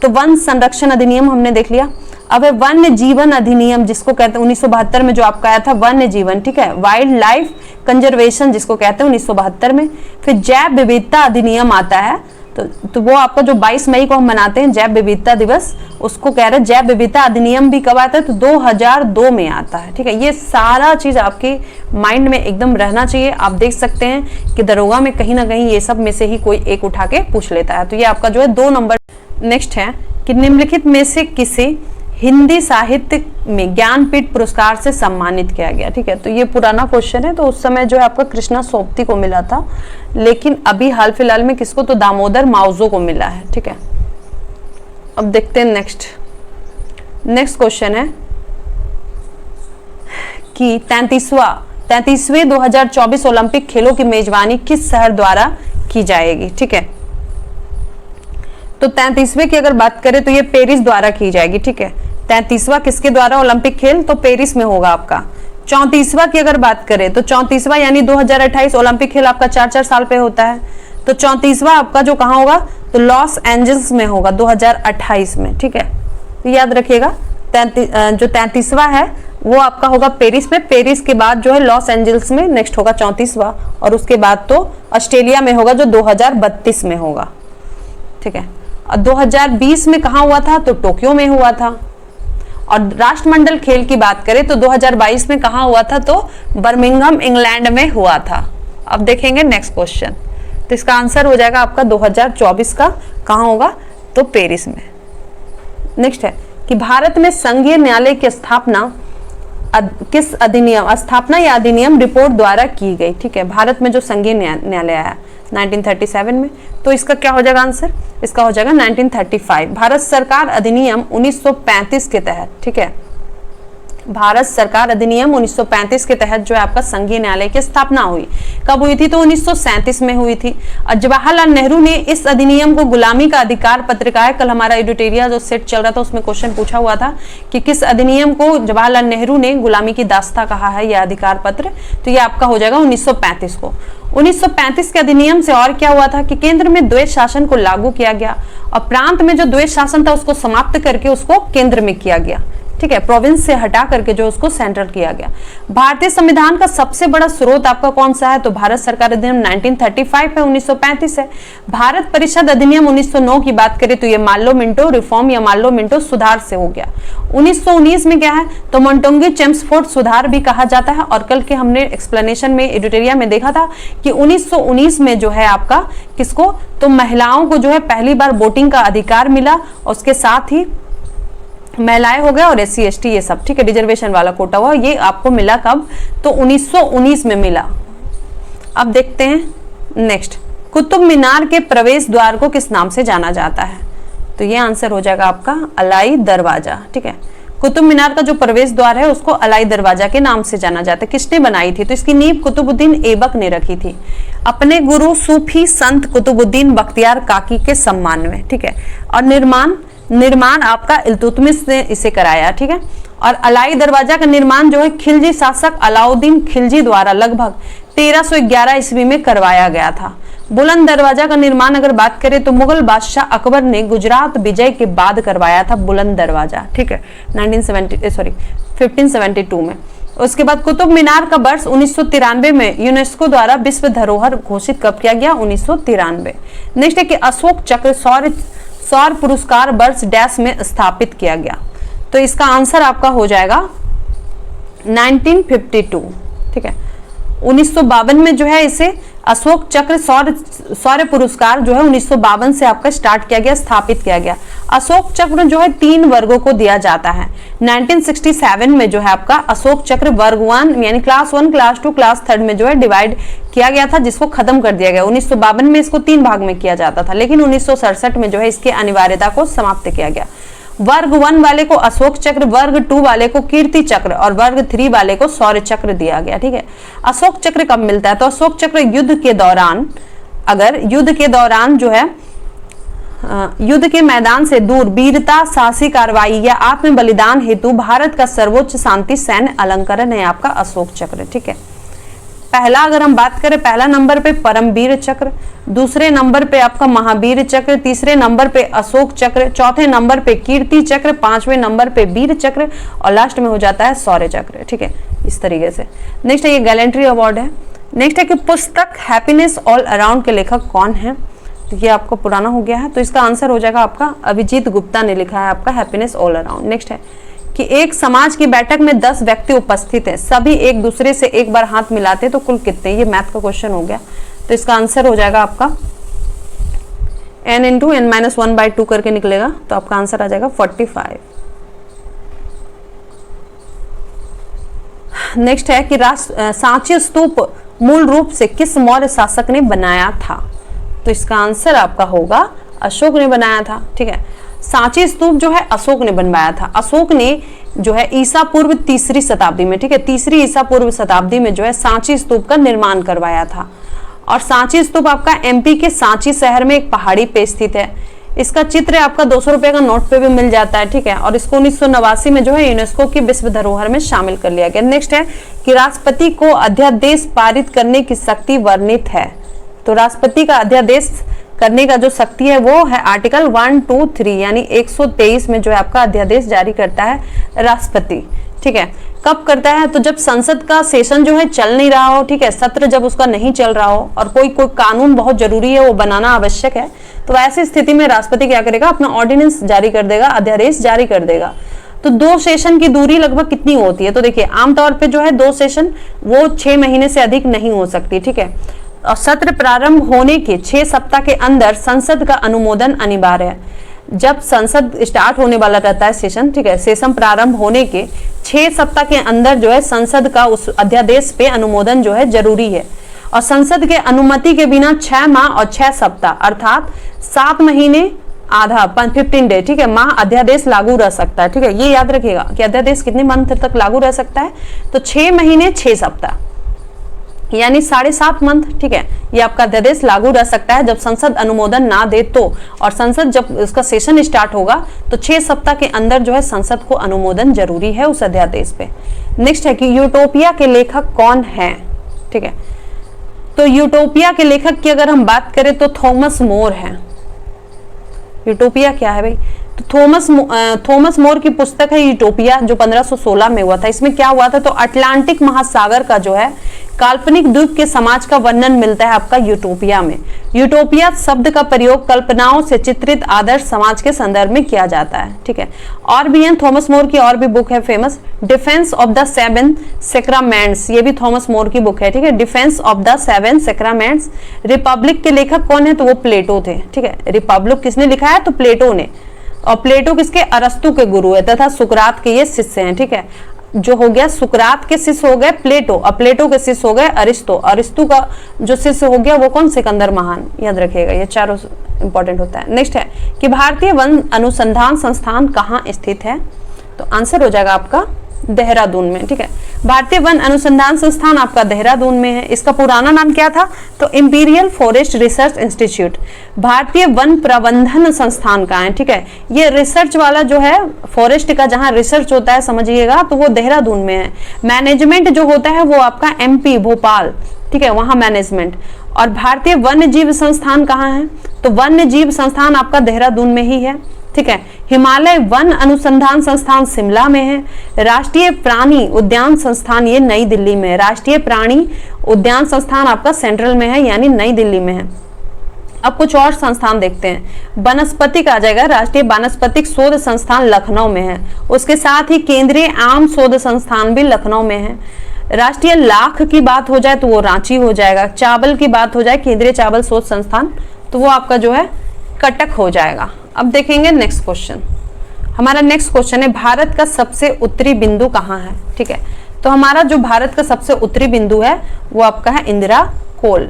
तो वन संरक्षण अधिनियम हमने देख लिया। अब है वन्य जीवन अधिनियम, जिसको कहते हैं 1972 में जो आपका आया था वन्य जीवन, ठीक है, वाइल्ड लाइफ कंजर्वेशन जिसको कहते हैं 1972 में। फिर जैव विविधता अधिनियम आता है, तो वो आपका जो 22 मई को हम मनाते हैं जैव विविधता दिवस, उसको कह रहे हैं जैव विविधता अधिनियम भी कब आता है, तो 2002 में आता है, ठीक है। ये सारा चीज आपके माइंड में एकदम रहना चाहिए। आप देख सकते हैं कि दरोगा में कहीं ना कहीं ये सब में से ही कोई एक उठा के पूछ लेता है, तो ये आपका जो है 2 नंबर। नेक्स्ट है कि निम्नलिखित में से किसे हिंदी साहित्य में ज्ञानपीठ पुरस्कार से सम्मानित किया गया, ठीक है। तो ये पुराना क्वेश्चन है, तो उस समय जो है आपका कृष्णा सोपती को मिला था, लेकिन अभी हाल फिलहाल में किसको, तो दामोदर मावजो को मिला है, ठीक है। अब देखते हैं नेक्स्ट क्वेश्चन है कि 33वें 2024 ओलंपिक खेलों की मेजबानी किस शहर द्वारा की जाएगी, ठीक है। तो 33वें की अगर बात करें तो ये पेरिस द्वारा की जाएगी, ठीक है। 33वां किसके द्वारा ओलंपिक खेल, तो पेरिस में होगा आपका। 34वां की अगर बात करें तो 34वां यानी 2028 ओलंपिक खेल आपका 4-4 साल पे होता है, तो 34वां आपका जो कहाँ होगा, तो लॉस एंजल्स में होगा 2028 में, ठीक है। तो याद रखिएगा जो 33वां है वो आपका होगा पेरिस में, पेरिस के बाद जो है लॉस एंजल्स में नेक्स्ट होगा 34वां, और उसके बाद तो ऑस्ट्रेलिया में होगा जो 2032 में होगा, ठीक है। 2020 में कहाँ हुआ था, तो टोक्यो में हुआ था। और राष्ट्रमंडल खेल की बात करें तो 2022 में कहाँ हुआ था, तो बर्मिंघम इंग्लैंड में हुआ था। अब देखेंगे नेक्स्ट क्वेश्चन, तो इसका आंसर हो जाएगा आपका 2024 का, कहाँ होगा, तो पेरिस में। नेक्स्ट है कि भारत में संघीय न्यायालय की स्थापना किस अधिनियम स्थापना या अधिनियम रिपोर्ट द्वारा की गई, ठीक है। भारत में जो संघीय न्यायालय आया 1937 में, तो इसका क्या हो जाएगा आंसर, इसका हो जाएगा 1935। भारत सरकार अधिनियम 1935 के तहत, ठीक है, भारत सरकार अधिनियम 1935 के तहत जो है आपका संघीय न्यायालय की स्थापना हुई। कब हुई थी, तो 1937 में हुई थी। और जवाहरलाल नेहरू ने इस अधिनियम को गुलामी का अधिकार पत्रिका है, कल हमारा एडिटोरिया जो सेट चल रहा था उसमें क्वेश्चन पूछा हुआ था कि किस अधिनियम को जवाहरलाल नेहरू ने गुलामी की दास्ता कहा है यह अधिकार पत्र, तो ये आपका हो जाएगा 1935 को। 1935 के अधिनियम से और क्या हुआ था कि केंद्र में द्वैत शासन को लागू किया गया और प्रांत में जो द्वैत शासन था उसको समाप्त करके उसको केंद्र में किया गया, ठीक है, प्रोविंस से हटा करके जो उसको सेंट्रल किया गया। भारतीय संविधान का सबसे बड़ा स्रोत आपका कौन सा है? तो भारत सरकार अधिनियम 1935 है, 1935 है। भारत परिषद अधिनियम 1909 की बात करें तो ये माल्लो मिंटो रिफॉर्म या माल्लो मिंटो सुधार से हो गया। 1919 में क्या है? तो मोंटेग्यू चेम्सफोर्ड सुधार भी कहा जाता है। और कल के हमने एक्सप्लेनेशन में एडिटोरिया में देखा था कि 1919 में जो है आपका किसको, तो महिलाओं को जो है पहली बार वोटिंग का अधिकार मिला, और उसके साथ ही महिलाएं हो गया और SC ST ये सब, ठीक है, रिजर्वेशन वाला कोटा हुआ, ये आपको मिला कब? तो 1919 में मिला। अब देखते हैं नेक्स्ट, कुतुब मीनार के प्रवेश द्वार को किस नाम से जाना जाता है? तो ये आंसर हो जाएगा आपका अलाई दरवाजा, ठीक है। कुतुब मीनार का जो प्रवेश द्वार है उसको अलाई दरवाजा के नाम से जाना जाता है। किसने बनाई थी? तो इसकी नींव कुतुबुद्दीन ऐबक ने रखी थी अपने गुरु सूफी संत कुतुबुद्दीन बख्तियार काकी के सम्मान में, ठीक है। और निर्माण आपका इल्तुतमिश ने इसे कराया, ठीक है। और अलाई दरवाजा का निर्माण जो है खिलजी शासक अलाउद्दीन खिलजी द्वारा लगभग 1311 ईस्वी में करवाया गया था। बुलंद दरवाजा का निर्माण अगर बात करें तो मुगल बादशाह अकबर ने गुजरात विजय के बाद करवाया था बुलंद दरवाजा, ठीक है, 1572 में। उसके बाद कुतुब मीनार का वर्ष 1993 में यूनेस्को द्वारा विश्व धरोहर घोषित कब किया गया? 1993। नेक्स्ट है कि अशोक चक्र सौर पुरस्कार वर्ष डैश में स्थापित किया गया। तो इसका आंसर आपका हो जाएगा 1952, ठीक है। 1952 में जो है इसे अशोक चक्र सौर पुरस्कार जो है 1952 से आपका स्टार्ट किया गया, स्थापित किया गया। अशोक चक्र जो है 3 वर्गों को दिया जाता है। 1967 में जो है आपका अशोक चक्र वर्ग 1 यानी क्लास 1, क्लास 2, क्लास 3 में जो है डिवाइड किया गया था, जिसको खत्म कर दिया गया। 1952 में इसको 3 भाग में किया जाता था, लेकिन 1967 में जो है इसकी अनिवार्यता को समाप्त किया गया। वर्ग 1 वाले को अशोक चक्र, वर्ग 2 वाले को कीर्ति चक्र और वर्ग 3 वाले को शौर्य चक्र दिया गया, ठीक है। अशोक चक्र कब मिलता है? तो अशोक चक्र युद्ध के दौरान, अगर युद्ध के दौरान जो है युद्ध के मैदान से दूर वीरता, साहसी कार्रवाई या आत्म बलिदान हेतु भारत का सर्वोच्च शांति सैन्य अलंकरण है आपका अशोक चक्र, ठीक है। पहला अगर हम बात करें, पहला नंबर पे परमवीर चक्र, दूसरे नंबर पे आपका महावीर चक्र, तीसरे नंबर पे अशोक चक्र, चौथे नंबर पे कीर्ति चक्र, 5वें नंबर पे वीर चक्र और लास्ट में हो जाता है शौर्य चक्र, ठीक है, इस तरीके से। नेक्स्ट है ये गैलेंट्री अवार्ड है। नेक्स्ट है कि पुस्तक हैप्पीनेस ऑल अराउंड के लेखक कौन है? तो ये आपको पुराना हो गया है, तो इसका आंसर हो जाएगा आपका अभिजीत गुप्ता ने लिखा है आपका हैप्पीनेस ऑल अराउंड। नेक्स्ट है कि एक समाज की बैठक में 10 व्यक्ति उपस्थित हैं, सभी एक दूसरे से एक बार हाथ मिलाते तो कुल कितने? ये मैथ का क्वेश्चन हो गया, तो इसका आंसर हो जाएगा आपका n × n-1/2 करके निकलेगा, तो आपका आंसर आ जाएगा 45। नेक्स्ट है कि सांची स्तूप मूल रूप से किस मौर्य शासक ने बनाया था? तो इसका आंसर आपका होगा अशोक ने बनाया था, ठीक है। सांची स्तूप जो है अशोक ने बनवाया था। अशोक ने जो है ईसा पूर्व 3री शताब्दी में, ठीक है, 3री ईसा पूर्व शताब्दी में जो है सांची स्तूप का निर्माण करवाया था। और सांची स्तूप आपका MP के सांची शहर में एक पहाड़ी पे स्थित है। इसका चित्र आपका 200 रुपए का नोट पे भी मिल जाता है, ठीक है। और इसको 1989 में जो है यूनेस्को की विश्व धरोहर में शामिल कर लिया गया। नेक्स्ट है कि राष्ट्रपति को अध्यादेश पारित करने की शक्ति वर्णित है। तो राष्ट्रपति का अध्यादेश करने का जो शक्ति है वो है आर्टिकल 123 यानी 123 में जो है आपका अध्यादेश जारी करता है राष्ट्रपति, ठीक है। कब करता है? तो जब संसद का सेशन जो है चल नहीं रहा हो, ठीक है, सत्र जब उसका नहीं चल रहा हो और कोई कानून बहुत जरूरी है वो बनाना आवश्यक है, तो ऐसी स्थिति में राष्ट्रपति क्या करेगा? अपना ऑर्डिनेंस जारी कर देगा, अध्यादेश जारी कर देगा। तो 2 सेशन की दूरी लगभग कितनी होती है? तो देखिए आमतौर पे जो है 2 सेशन वो 6 महीने से अधिक नहीं हो सकती, ठीक है। और सत्र प्रारंभ होने के 6 सप्ताह के अंदर संसद का अनुमोदन अनिवार्य है। जब संसद स्टार्ट होने वाला रहता है सेशन, ठीक है, सेशन प्रारंभ होने के 6 सप्ताह के अंदर जो है संसद का उस अध्यादेश पे अनुमोदन जो है जरूरी है। और संसद के अनुमति के बिना 6 माह और 6 सप्ताह अर्थात 7 महीने आधा 15 डे, ठीक है, माह अध्यादेश लागू रह सकता है, ठीक है। ये याद रखिएगा कि अध्यादेश कितने मंथ तक लागू रह सकता है? तो 6 महीने 6 सप्ताह यानी 7.5 मंथ, ठीक है, ये आपका अध्यादेश लागू रह सकता है जब संसद अनुमोदन ना दे तो। और संसद जब इसका सेशन स्टार्ट होगा तो 6 सप्ताह के अंदर जो है संसद को अनुमोदन जरूरी है उस अध्यादेश पे। नेक्स्ट है कि यूटोपिया के लेखक कौन है? ठीक है, तो यूटोपिया के लेखक की अगर हम बात करें तो थॉमस मोर है। यूटोपिया क्या है भाई? तो थॉमस मोर की पुस्तक है यूटोपिया, जो 1516 में हुआ था। इसमें क्या हुआ था? तो अटलांटिक महासागर का जो है काल्पनिक द्वीप के समाज का वर्णन मिलता है आपका यूटोपिया में। यूटोपिया शब्द का प्रयोग कल्पनाओं से चित्रित आदर्श समाज के संदर्भ में किया जाता है, ठीक है। और भी है थॉमस मोर की और भी बुक है famous, defence of the seven sacraments, ये भी थॉमस मोर की बुक है, ठीक है। Defence of the seven sacraments. Republic के लेखक कौन है? तो वो प्लेटो थे, ठीक है। रिपब्लिक किसने लिखा है? तो प्लेटो ने। और प्लेटो किसके? अरस्तु के गुरु है तथा सुकरात के ये शिष्य हैं, ठीक है। जो हो गया सुकरात के शिष्य हो गए प्लेटो, और प्लेटो के शिष्य हो गए अरिस्तु। अरिस्तु का जो शिष्य हो गया वो कौन? सिकंदर महान। याद रखिएगा, ये चारों इंपॉर्टेंट होता है। नेक्स्ट है कि भारतीय वन अनुसंधान संस्थान कहाँ स्थित है? तो आंसर हो जाएगा आपका देहरादून में, ठीक है। भारतीय वन अनुसंधान संस्थान आपका देहरादून में है। इसका पुराना नाम क्या था? तो इंपीरियल फॉरेस्ट रिसर्च इंस्टीट्यूट। भारतीय वन प्रबंधन संस्थान का है, ठीक है। ये रिसर्च वाला जो है फॉरेस्ट का जहां रिसर्च होता है समझिएगा, तो वो देहरादून में है। मैनेजमेंट जो होता है वो आपका MP भोपाल, ठीक है, वहां मैनेजमेंट। और भारतीय वन्य जीव संस्थान कहाँ है? तो वन्य जीव संस्थान आपका देहरादून में ही है, ठीक है। हिमालय वन अनुसंधान संस्थान शिमला में है। राष्ट्रीय प्राणी उद्यान संस्थान ये नई दिल्ली में है। राष्ट्रीय प्राणी उद्यान संस्थान आपका सेंट्रल में है, यानी नई दिल्ली में है। अब कुछ और संस्थान देखते हैं। वनस्पतिक आ जाएगा, राष्ट्रीय वानस्पतिक शोध संस्थान लखनऊ में है। उसके साथ ही केंद्रीय आम शोध संस्थान भी लखनऊ में है। राष्ट्रीय लाख की बात हो जाए तो वो रांची हो जाएगा। चावल की बात हो जाए, केंद्रीय चावल शोध संस्थान, तो वो आपका जो है कटक हो जाएगा। अब देखेंगे नेक्स्ट क्वेश्चन। हमारा नेक्स्ट क्वेश्चन है भारत का सबसे उत्तरी बिंदु कहाँ है, ठीक है। तो हमारा जो भारत का सबसे उत्तरी बिंदु है वो आपका है इंदिरा कोल,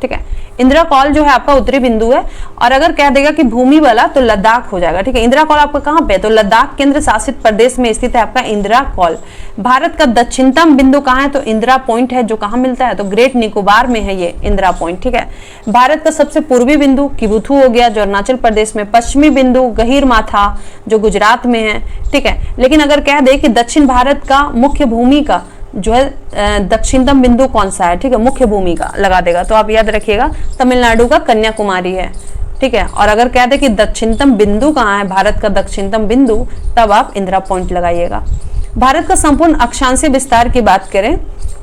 ठीक है। इंदिरा कॉल जो है आपका उत्तरी बिंदु है। और अगर कह देगा कि भूमि वाला तो लद्दाख हो जाएगा, ठीक है। इंदिरा कॉल आपका कहाँ पे? तो लद्दाख केंद्र शासित प्रदेश में स्थित है आपका इंदिरा कॉल। भारत का दक्षिणतम बिंदु कहाँ है? तो इंदिरा पॉइंट है, जो कहाँ मिलता है? तो ग्रेट निकोबार में है ये इंदिरा पॉइंट, ठीक है। भारत का सबसे पूर्वी बिंदु किबुथु हो गया, जो अरुणाचल प्रदेश में। पश्चिमी बिंदु गहीर माथा, जो गुजरात में है, ठीक है। लेकिन अगर कह दे कि दक्षिण भारत का मुख्य भूमि का जो है दक्षिणतम बिंदु कौन सा है, ठीक है, मुख्य भूमि का लगा देगा, तो आप याद रखिएगा तमिलनाडु का कन्याकुमारी है, ठीक है। और अगर कह दे कि दक्षिणतम बिंदु कहाँ है, भारत का दक्षिणतम बिंदु, तब आप इंदिरा पॉइंट लगाइएगा। भारत का संपूर्ण अक्षांशीय विस्तार की बात करें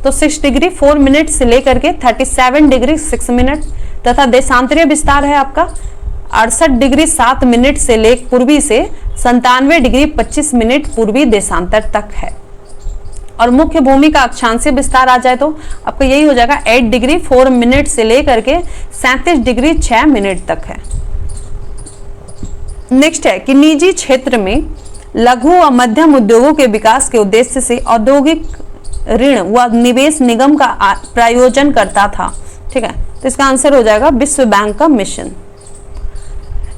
तो 6 डिग्री 4 मिनट से लेकर के 37 डिग्री 6 मिनट, तथा देशांतरीय विस्तार है आपका 68 डिग्री 7 मिनट से लेकर पूर्वी से 97 डिग्री 25 मिनट पूर्वी देशांतर तक है। और मुख्य भूमि का अक्षांशीय विस्तार आ जाए तो आपको यही हो जाएगा 8 डिग्री 4 मिनट से लेकर के 37 डिग्री 6 मिनट तक है। नेक्स्ट है कि निजी क्षेत्र में लघु और मध्यम उद्योगों के विकास के उद्देश्य से औद्योगिक ऋण व निवेश निगम का प्रायोजन करता था, ठीक है। तो इसका आंसर हो जाएगा विश्व बैंक का मिशन,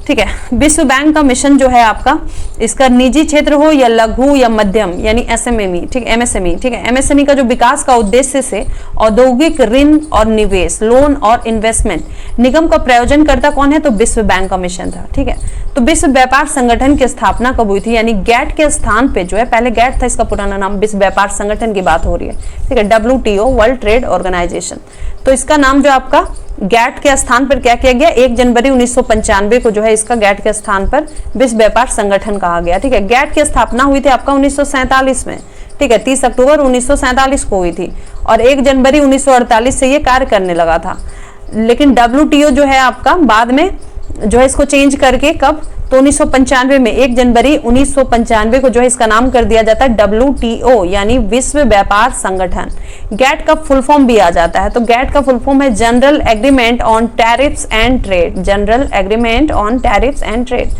ठीक है। विश्व बैंक का मिशन जो है आपका, इसका निजी क्षेत्र हो या लघु या मध्यम, यानी SME, ठीक है, MSME, ठीक है। MSME का जो विकास का उद्देश्य से औद्योगिक ऋण और निवेश, लोन और इन्वेस्टमेंट निगम का प्रायोजन करता कौन है? तो विश्व बैंक का मिशन था, ठीक है। तो विश्व व्यापार संगठन की स्थापना कब हुई थी? यानी गैट के स्थान पे जो है, पहले गैट था, इसका पुराना नाम, विश्व व्यापार संगठन की बात हो रही है, ठीक है, WTO, वर्ल्ड ट्रेड ऑर्गेनाइजेशन। तो इसका नाम जो आपका गैट के स्थान पर क्या किया गया? 1 जनवरी 1995 को जो है इसका गैट के स्थान पर विश्व व्यापार संगठन कहा गया, ठीक है। गैट की स्थापना हुई थी आपका 1947 में, ठीक है, 30 अक्टूबर 1947 को हुई थी, और 1 जनवरी 1948 से ये कार्य करने लगा था। लेकिन WTO जो है आपका बाद में जो है इसको चेंज करके कब? तो 1995 में 1 जनवरी 1995 को जो है इसका नाम कर दिया जाता है WTO, यानी विश्व व्यापार संगठन। गैट का फुल फॉर्म भी आ जाता है, तो गैट का फुल फॉर्म है general agreement on tariffs and trade, general agreement on tariffs and trade.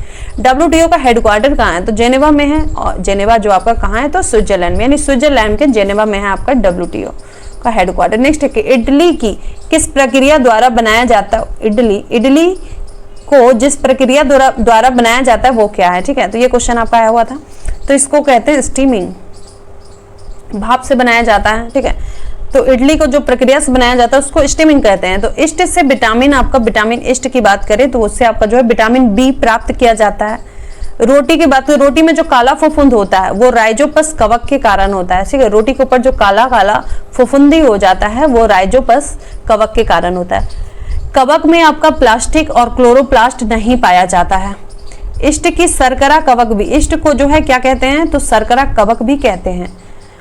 WTO का हेडक्वार्टर कहाँ है? तो जेनेवा में है, और जेनेवा जो आपका कहाँ है? तो स्विट्जरलैंड में, यानी स्विट्जरलैंड के जेनेवा में है आपका WTO का हेडक्वार्टर। नेक्स्ट है कि इडली की किस प्रक्रिया द्वारा बनाया जाता है? इडली को जिस प्रक्रिया द्वारा बनाया जाता है वो क्या है, ठीक है। तो ये क्वेश्चन आपका आया हुआ था। तो इसको कहते हैं स्टीमिंग, भाप से बनाया जाता है, ठीक है। तो इडली को जो प्रक्रिया से बनाया जाता है उसको स्टीमिंग कहते हैं। तो ईस्ट से विटामिन, आपका विटामिन ईस्ट की बात करें तो उससे आपका जो है विटामिन B प्राप्त किया जाता है। रोटी की बात, तो रोटी में जो काला फफूंद होता है वो राइजोपस कवक के कारण होता है, ठीक है। रोटी के ऊपर जो काला काला फफूंदी हो जाता है वो राइजोपस कवक के कारण होता है। कवक में आपका प्लास्टिक और क्लोरोप्लास्ट नहीं पाया जाता है। इष्ट की शर्करा कवक भी, इष्ट को जो है क्या कहते हैं तो शर्करा कवक भी कहते हैं,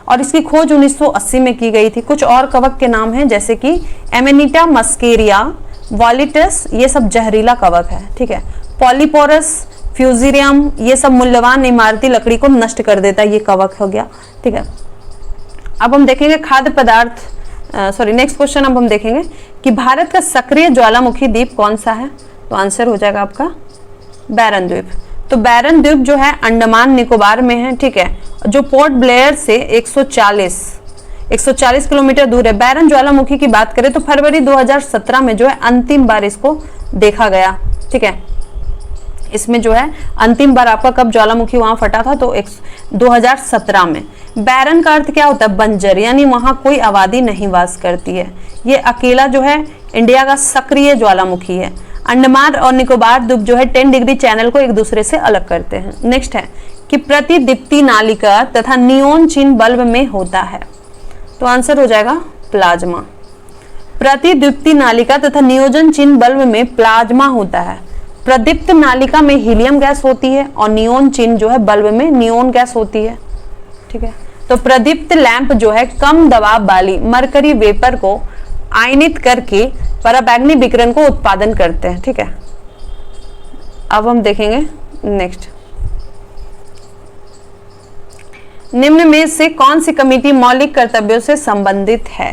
और इसकी खोज 1980 में की गई थी। कुछ और कवक के नाम हैं जैसे कि एमेनिटा मस्केरिया, वॉलिटस, ये सब जहरीला कवक है, ठीक है। पॉलीपोरस, फ्यूजिरियम, ये सब मूल्यवान इमारती लकड़ी को नष्ट कर देता है, ये कवक हो गया, ठीक है। अब हम देखेंगे खाद्य पदार्थ, नेक्स्ट क्वेश्चन अब हम देखेंगे कि भारत का सक्रिय ज्वालामुखी द्वीप कौन सा है, तो आंसर हो जाएगा आपका बैरन द्वीप। तो बैरन द्वीप जो है अंडमान निकोबार में है, ठीक है, जो पोर्ट ब्लेयर से 140 किलोमीटर दूर है। बैरन ज्वालामुखी की बात करें तो फरवरी 2017 में जो है अंतिम बार इसको देखा गया, ठीक है। इसमें जो है अंतिम बार आपका कब ज्वालामुखी वहां फटा था, तो 2017 में। बैरन का अर्थ क्या होता है, बंजर, यानी वहां कोई आबादी नहीं वास करती है। ये अकेला जो है इंडिया का सक्रिय ज्वालामुखी है। अंडमान और निकोबार द्वीप जो है 10 डिग्री चैनल को एक दूसरे से अलग करते हैं। नेक्स्ट है कि प्रतिदीप्ति नालिका तथा नियोन चिन्ह बल्ब में होता है, तो आंसर हो जाएगा प्लाज्मा। प्रतिदीप्ति नालिका तथा नियोजन चिन्ह बल्ब में प्लाज्मा होता है। प्रदीप्त नालिका में हीलियम गैस होती है और नियोन चिन्ह जो है बल्ब में नियोन गैस होती है, ठीक है। तो प्रदीप्त लैंप जो है कम दबाव वाली मरकरी वेपर को आयनित करके पराबैंगनी विकिरण को उत्पादन करते हैं, ठीक है। अब हम देखेंगे नेक्स्ट, निम्न में से कौन सी कमेटी मौलिक कर्तव्यों से संबंधित है,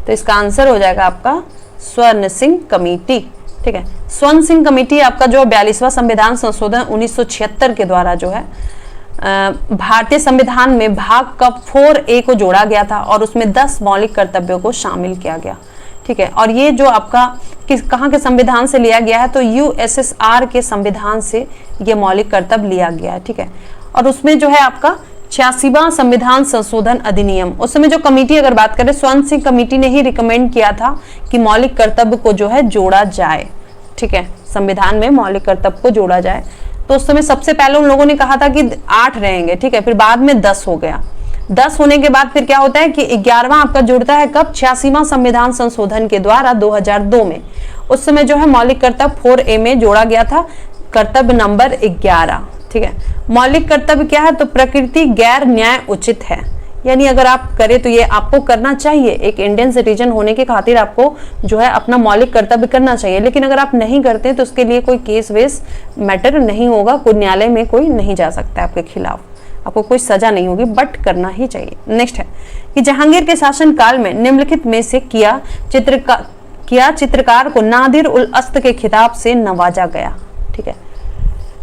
तो इसका आंसर हो जाएगा आपका स्वर्ण सिंह कमेटी, ठीक है। स्वर्ण सिंह कमेटी आपका जो 42वां संविधान संशोधन 1976 के द्वारा जो है भारतीय संविधान में भाग का 4A को जोड़ा गया था और उसमें 10 मौलिक कर्तव्यों को शामिल किया गया, ठीक है। और ये जो आपका कहाँ के संविधान से लिया गया है, तो USSR के संविधान से ये मौलिक कर्तव्य लिया गया है, ठीक है। और उसमें जो है आपका 86वां संविधान संशोधन अधिनियम, उस समय जो कमेटी अगर बात करें, स्वर्ण सिंह कमेटी ने ही रिकमेंड किया था कि मौलिक कर्तव्य को जो है जोड़ा जाए, ठीक है, संविधान में मौलिक कर्तव्य को जोड़ा जाए। तो उस समय सबसे पहले उन लोगों ने कहा था कि 8 रहेंगे, ठीक है, फिर बाद में 10 हो गया। 10 होने के बाद फिर क्या होता है कि 11वां आपका जुड़ता है कब, 86वां संविधान संशोधन के द्वारा 2002 में। उस समय जो है मौलिक कर्तव्य 4A में जोड़ा गया था कर्तव्य नंबर 11, ठीक है। मौलिक कर्तव्य क्या है, तो प्रकृति गैर न्याय उचित है, यानी अगर आप करें तो ये आपको करना चाहिए, एक इंडियन सिटीजन होने के खातिर आपको जो है अपना मौलिक कर्तव्य करना चाहिए। लेकिन अगर आप नहीं करते तो उसके लिए कोई केस वेस मैटर नहीं होगा, कोई न्यायालय में कोई नहीं जा सकता है आपके खिलाफ, आपको कोई सजा नहीं होगी, बट करना ही चाहिए। नेक्स्ट है कि जहांगीर के शासनकाल में निम्नलिखित में से किया चित्रकार को नादिर उल अस्त के खिताब से नवाजा गया, ठीक है।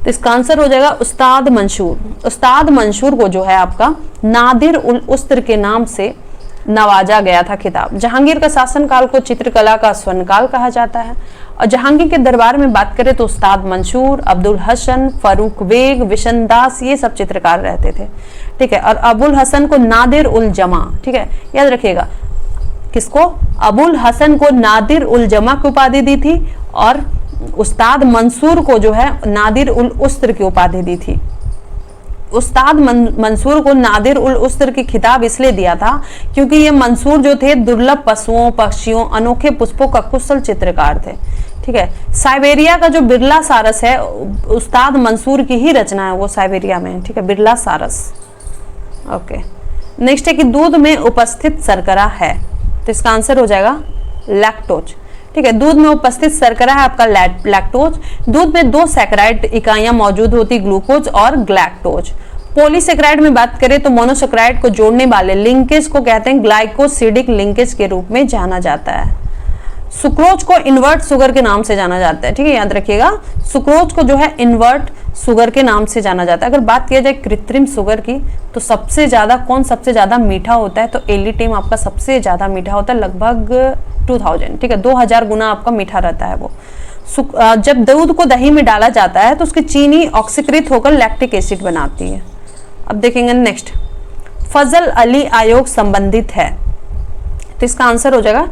तो इसका आंसर हो जाएगा उस्ताद मंसूर। उस्ताद मंसूर को जो है आपका नादिर उल उस्त्र के नाम से नवाजा गया था खिताब। जहांगीर का शासनकाल को चित्रकला का स्वर्णकाल कहा जाता है। और जहांगीर के दरबार में बात करें तो उस्ताद मंसूर, अब्दुल हसन, फरूक बेग, विशन दास, ये सब चित्रकार रहते थे, ठीक है। और अबुल हसन को नादिर उल जमा, ठीक है, याद रखिएगा किसको, अबुल हसन को नादिर उल जमा की उपाधि दी थी और उस्ताद मंसूर को जो है नादिर उल उस्त्र की उपाधि दी थी। उस्ताद मंसूर को नादिर उल उस्त्र की खिताब इसलिए दिया था क्योंकि ये मंसूर जो थे दुर्लभ पशुओं, पक्षियों, अनोखे पुष्पों का कुशल चित्रकार थे, ठीक है। साइबेरिया का जो बिरला सारस है उस्ताद मंसूर की ही रचना है, वो साइबेरिया में, ठीक है, बिरला सारस। ओके, नेक्स्ट है कि दूध में उपस्थित शर्करा है, तो इसका आंसर हो जाएगा लैक्टोज, ठीक है। दूध में उपस्थित शर्करा है आपका लैक्टोज। दूध में 2 सैकराइड इकाइयां मौजूद होती, ग्लूकोज और ग्लैक्टोज। पॉलीसैकराइड में बात करें तो मोनोसैकराइड को जोड़ने वाले लिंकेज को कहते हैं ग्लाइकोसिडिक लिंकेज के रूप में जाना जाता है। सुक्रोज को इन्वर्ट शुगर के नाम से जाना जाता है, ठीक है, याद रखिएगा। सुक्रोज को जो है इन्वर्ट शुगर के नाम से जाना जाता है। अगर बात किया जाए कृत्रिम शुगर की तो सबसे ज्यादा कौन सबसे ज्यादा मीठा होता है, तो एलिटिम आपका सबसे ज्यादा मीठा होता है, लगभग 2000, ठीक है, 2000 गुना आपका मीठा रहता है वो। जब दूध को दही में डाला जाता है तो उसकी चीनी ऑक्सीकृत होकर लैक्टिक एसिड बनाती है। अब देखेंगे नेक्स्ट, फजल अली आयोग संबंधित है, तो इसका आंसर हो जाएगा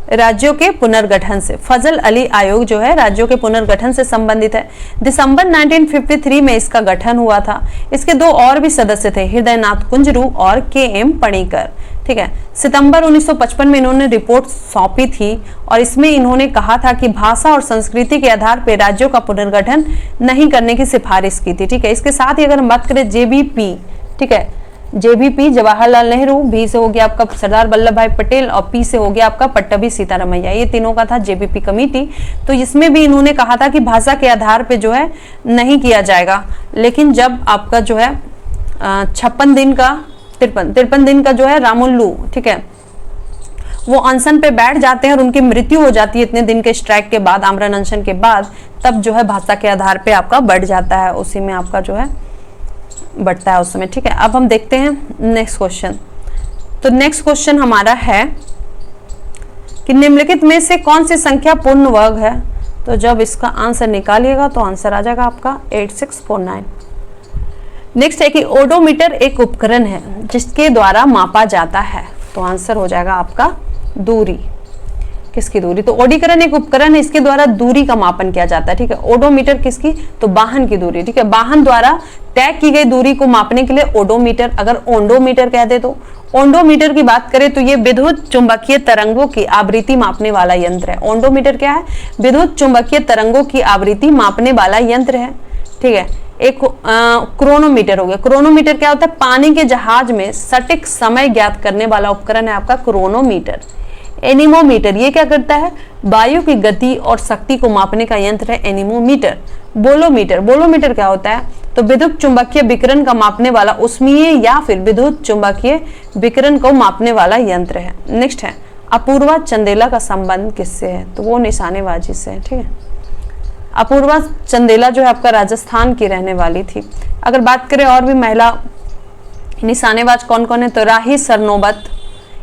राज्यों के पुनर्गठन से। फजल अली आयोग जो है राज्यों के पुनर्गठन से संबंधित है। दिसंबर 1953 में इसका गठन हुआ था। इसके 2 और भी सदस्य थे, हृदयनाथ कुंजरू और के.एम. पणिकर। ठीक है, सितंबर 1955 में इन्होंने रिपोर्ट सौंपी थी और इसमें इन्होंने कहा था कि भाषा और संस्कृति के आधार पर राज्यों का पुनर्गठन नहीं करने की सिफारिश की थी। ठीक है, इसके साथ ही अगर हम बात करें जेबीपी, ठीक है, जेबीपी जवाहरलाल नेहरू, बी से हो गया आपका सरदार वल्लभ भाई पटेल और पी से हो गया आपका पट्टभी सीतारामैया, ये तीनों का था जेबीपी कमेटी। तो इसमें भी इन्होंने कहा था कि भाषा के आधार पे जो है नहीं किया जाएगा, लेकिन जब आपका जो है 56 दिन का 53 दिन का जो है रामुल्लू, ठीक है, वो अनशन पे बैठ जाते हैं और उनकी मृत्यु हो जाती है इतने दिन के स्ट्राइक के बाद, आमरण अनशन के बाद, तब जो है भाषा के आधार पे आपका बढ़ जाता है, उसी में आपका जो है बढ़ता है उस समय। ठीक है, अब हम देखते हैं नेक्स्ट क्वेश्चन। तो नेक्स्ट क्वेश्चन हमारा है कि निम्नलिखित में से कौन सी संख्या पूर्ण वर्ग है। तो जब इसका आंसर निकालिएगा तो आंसर आ जाएगा आपका 8649। नेक्स्ट है कि ओडोमीटर एक उपकरण है जिसके द्वारा मापा जाता है। तो आंसर हो जाएगा आपका दूरी। किसकी दूरी? तो ओडीकरण एक उपकरण है, इसके द्वारा दूरी का मापन किया जाता है। ठीक है, ओडोमीटर किसकी? तो वाहन की दूरी। ठीक है, वाहन द्वारा तय की गई दूरी को मापने के लिए ओडोमीटर, अगर ओंडोमीटर कह दे तो ओंडोमीटर की बात करें तो ये विद्युत चुंबकीय तरंगों की आवृत्ति मापने वाला यंत्र है। ओंडोमीटर क्या है? विद्युत चुंबकीय तरंगों की आवृत्ति मापने वाला यंत्र है। ठीक है, एक क्रोनोमीटर हो गया। क्रोनोमीटर क्या होता है? पानी के जहाज में सटीक समय ज्ञात करने वाला उपकरण है आपका क्रोनोमीटर। एनीमोमीटर ये क्या करता है? वायु की गति और शक्ति को मापने का यंत्र है एनीमोमीटर। बोलोमीटर, बोलोमीटर क्या होता है? तो विद्युत चुंबकीय विकिरण का मापने वाला उष्मीय या फिर विद्युत चुंबकीय विकिरण को मापने वाला यंत्र है। नेक्स्ट है अपूर्वा चंदेला का संबंध किससे है? तो वो निशानेबाजी से है। ठीक है, अपूर्वा चंदेला जो है आपका राजस्थान की रहने वाली थी। अगर बात करें और भी महिला निशानेबाज कौन कौन है, तो राही सरनोबत,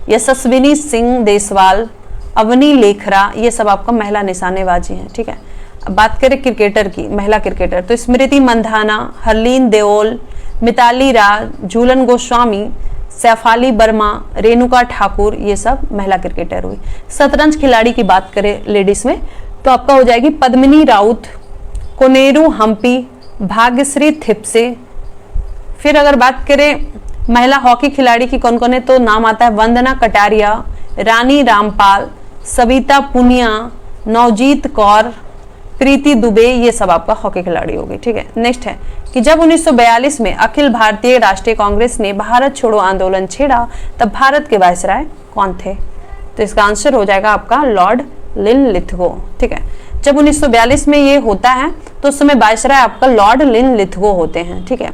यशस्विनी सिंह देसवाल, अवनी लेखरा, ये सब आपका महिला निशानेबाजी हैं। ठीक है, अब बात करें क्रिकेटर की, महिला क्रिकेटर, तो स्मृति मंधाना, हरलीन देओल, मिताली राज, झूलन गोस्वामी, सैफाली वर्मा, रेणुका ठाकुर, ये सब महिला क्रिकेटर हुई। शतरंज खिलाड़ी की बात करें लेडीज में तो आपका हो जाएगी पद्मिनी राउत, कोनेरू हम्पी, भाग्यश्री थिप्से। फिर अगर बात करें महिला हॉकी खिलाड़ी की कौन कौन है, तो नाम आता है वंदना कटारिया, रानी रामपाल, सविता पुनिया, नवजीत कौर, प्रीति दुबे, ये सब आपका हॉकी खिलाड़ी होगी। ठीक है, नेक्स्ट है कि जब 1942 में अखिल भारतीय राष्ट्रीय कांग्रेस ने भारत छोड़ो आंदोलन छेड़ा तब भारत के वायसराय कौन थे? तो इसका आंसर हो जाएगा आपका लॉर्ड लिनलिथगो। ठीक है, जब 1942 में ये होता है तो उस समय वायसराय आपका लॉर्ड लिनलिथगो होते हैं। ठीक है,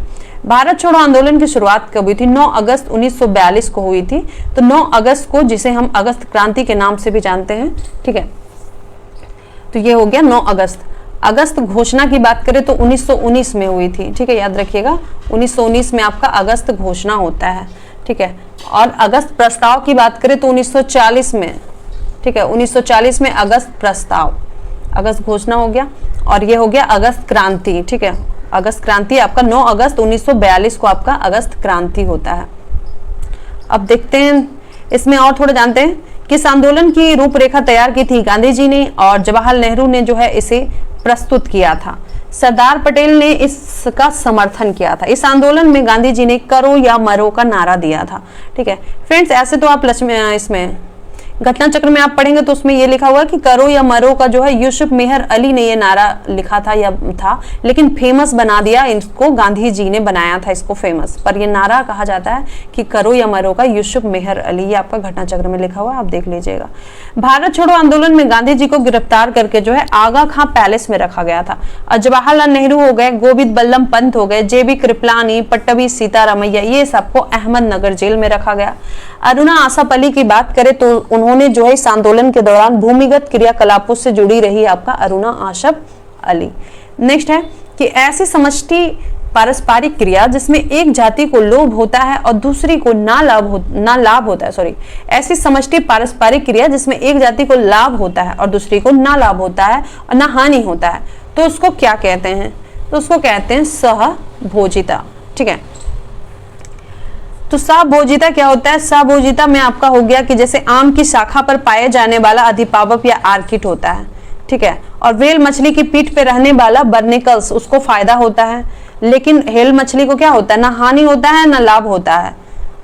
भारत छोड़ो आंदोलन की शुरुआत कब हुई थी? 9 अगस्त 1942 को हुई थी। तो 9 अगस्त को, जिसे हम अगस्त क्रांति के नाम से भी जानते हैं। ठीक है, तो ये हो गया 9 अगस्त। अगस्त घोषणा की बात करें तो 1919 में हुई थी। ठीक है, याद रखिएगा 1919 में आपका अगस्त घोषणा होता है। ठीक है, और अगस्त प्रस्ताव की बात करें तो 1940 में, ठीक है, 1940 में अगस्त प्रस्ताव, अगस्त घोषणा हो गया, और ये हो गया अगस्त क्रांति। ठीक है, अगस्त क्रांति आपका 9 अगस्त 1942 को आपका अगस्त क्रांति होता है। अब देखते हैं इसमें और थोड़ा जानते हैं किस आंदोलन की रूपरेखा तैयार की थी गांधी जी ने और जवाहरलाल नेहरू ने जो है इसे प्रस्तुत किया था। सरदार पटेल ने इसका समर्थन किया था। इस आंदोलन में गांधी जी ने करो या मरो का नारा दिया था। ठीक है फ्रेंड्स, ऐसे तो आप इसमें घटना चक्र में आप पढ़ेंगे तो उसमें ये लिखा हुआ है कि करो या मरो का जो है यूसुफ मेहर अली ने ये नारा लिखा था या था, लेकिन फेमस बना दिया इसको गांधी जी ने बनाया था इसको फेमस। पर ये नारा कहा जाता है कि करो या मरो का यूसुफ मेहर अली, ये आपका घटना चक्र में लिखा हुआ है, आप देख लीजिएगा। भारत छोड़ो आंदोलन में गांधी जी को गिरफ्तार करके जो है आगा खां पैलेस में रखा गया था। और जवाहरलाल नेहरू हो गए, गोविंद बल्लभ पंत हो गए, जेबी कृपलानी, पट्टभी सीतारामैया, ये सबको अहमदनगर जेल में रखा गया। अरुणा आसफ अली की बात करें तो उन्होंने जो है इस आंदोलन के दौरान भूमिगत क्रियाकलापों से जुड़ी रही आपका अरुणा आसफ अली। नेक्स्ट है कि ऐसी समष्टि पारस्परिक क्रिया जिसमें एक जाति को लोभ होता है और दूसरी को ना लाभ होता है, ऐसी समष्टि पारस्परिक क्रिया जिसमें एक जाति को लाभ होता है और दूसरी को ना लाभ होता है और ना हानि होता है, तो उसको क्या कहते हैं? तो उसको कहते हैं सहभोजिता। ठीक है, तो सभोजिता क्या होता है? सभोजिता में आपका हो गया कि जैसे आम की शाखा पर पाए जाने वाला अधिपावक या आर्किड होता है, ठीक है। और व्हेल मछली की पीठ पे रहने वाला बर्निकल्स, उसको फायदा होता है, लेकिन व्हेल मछली को क्या होता है? ना हानि होता है ना लाभ होता है।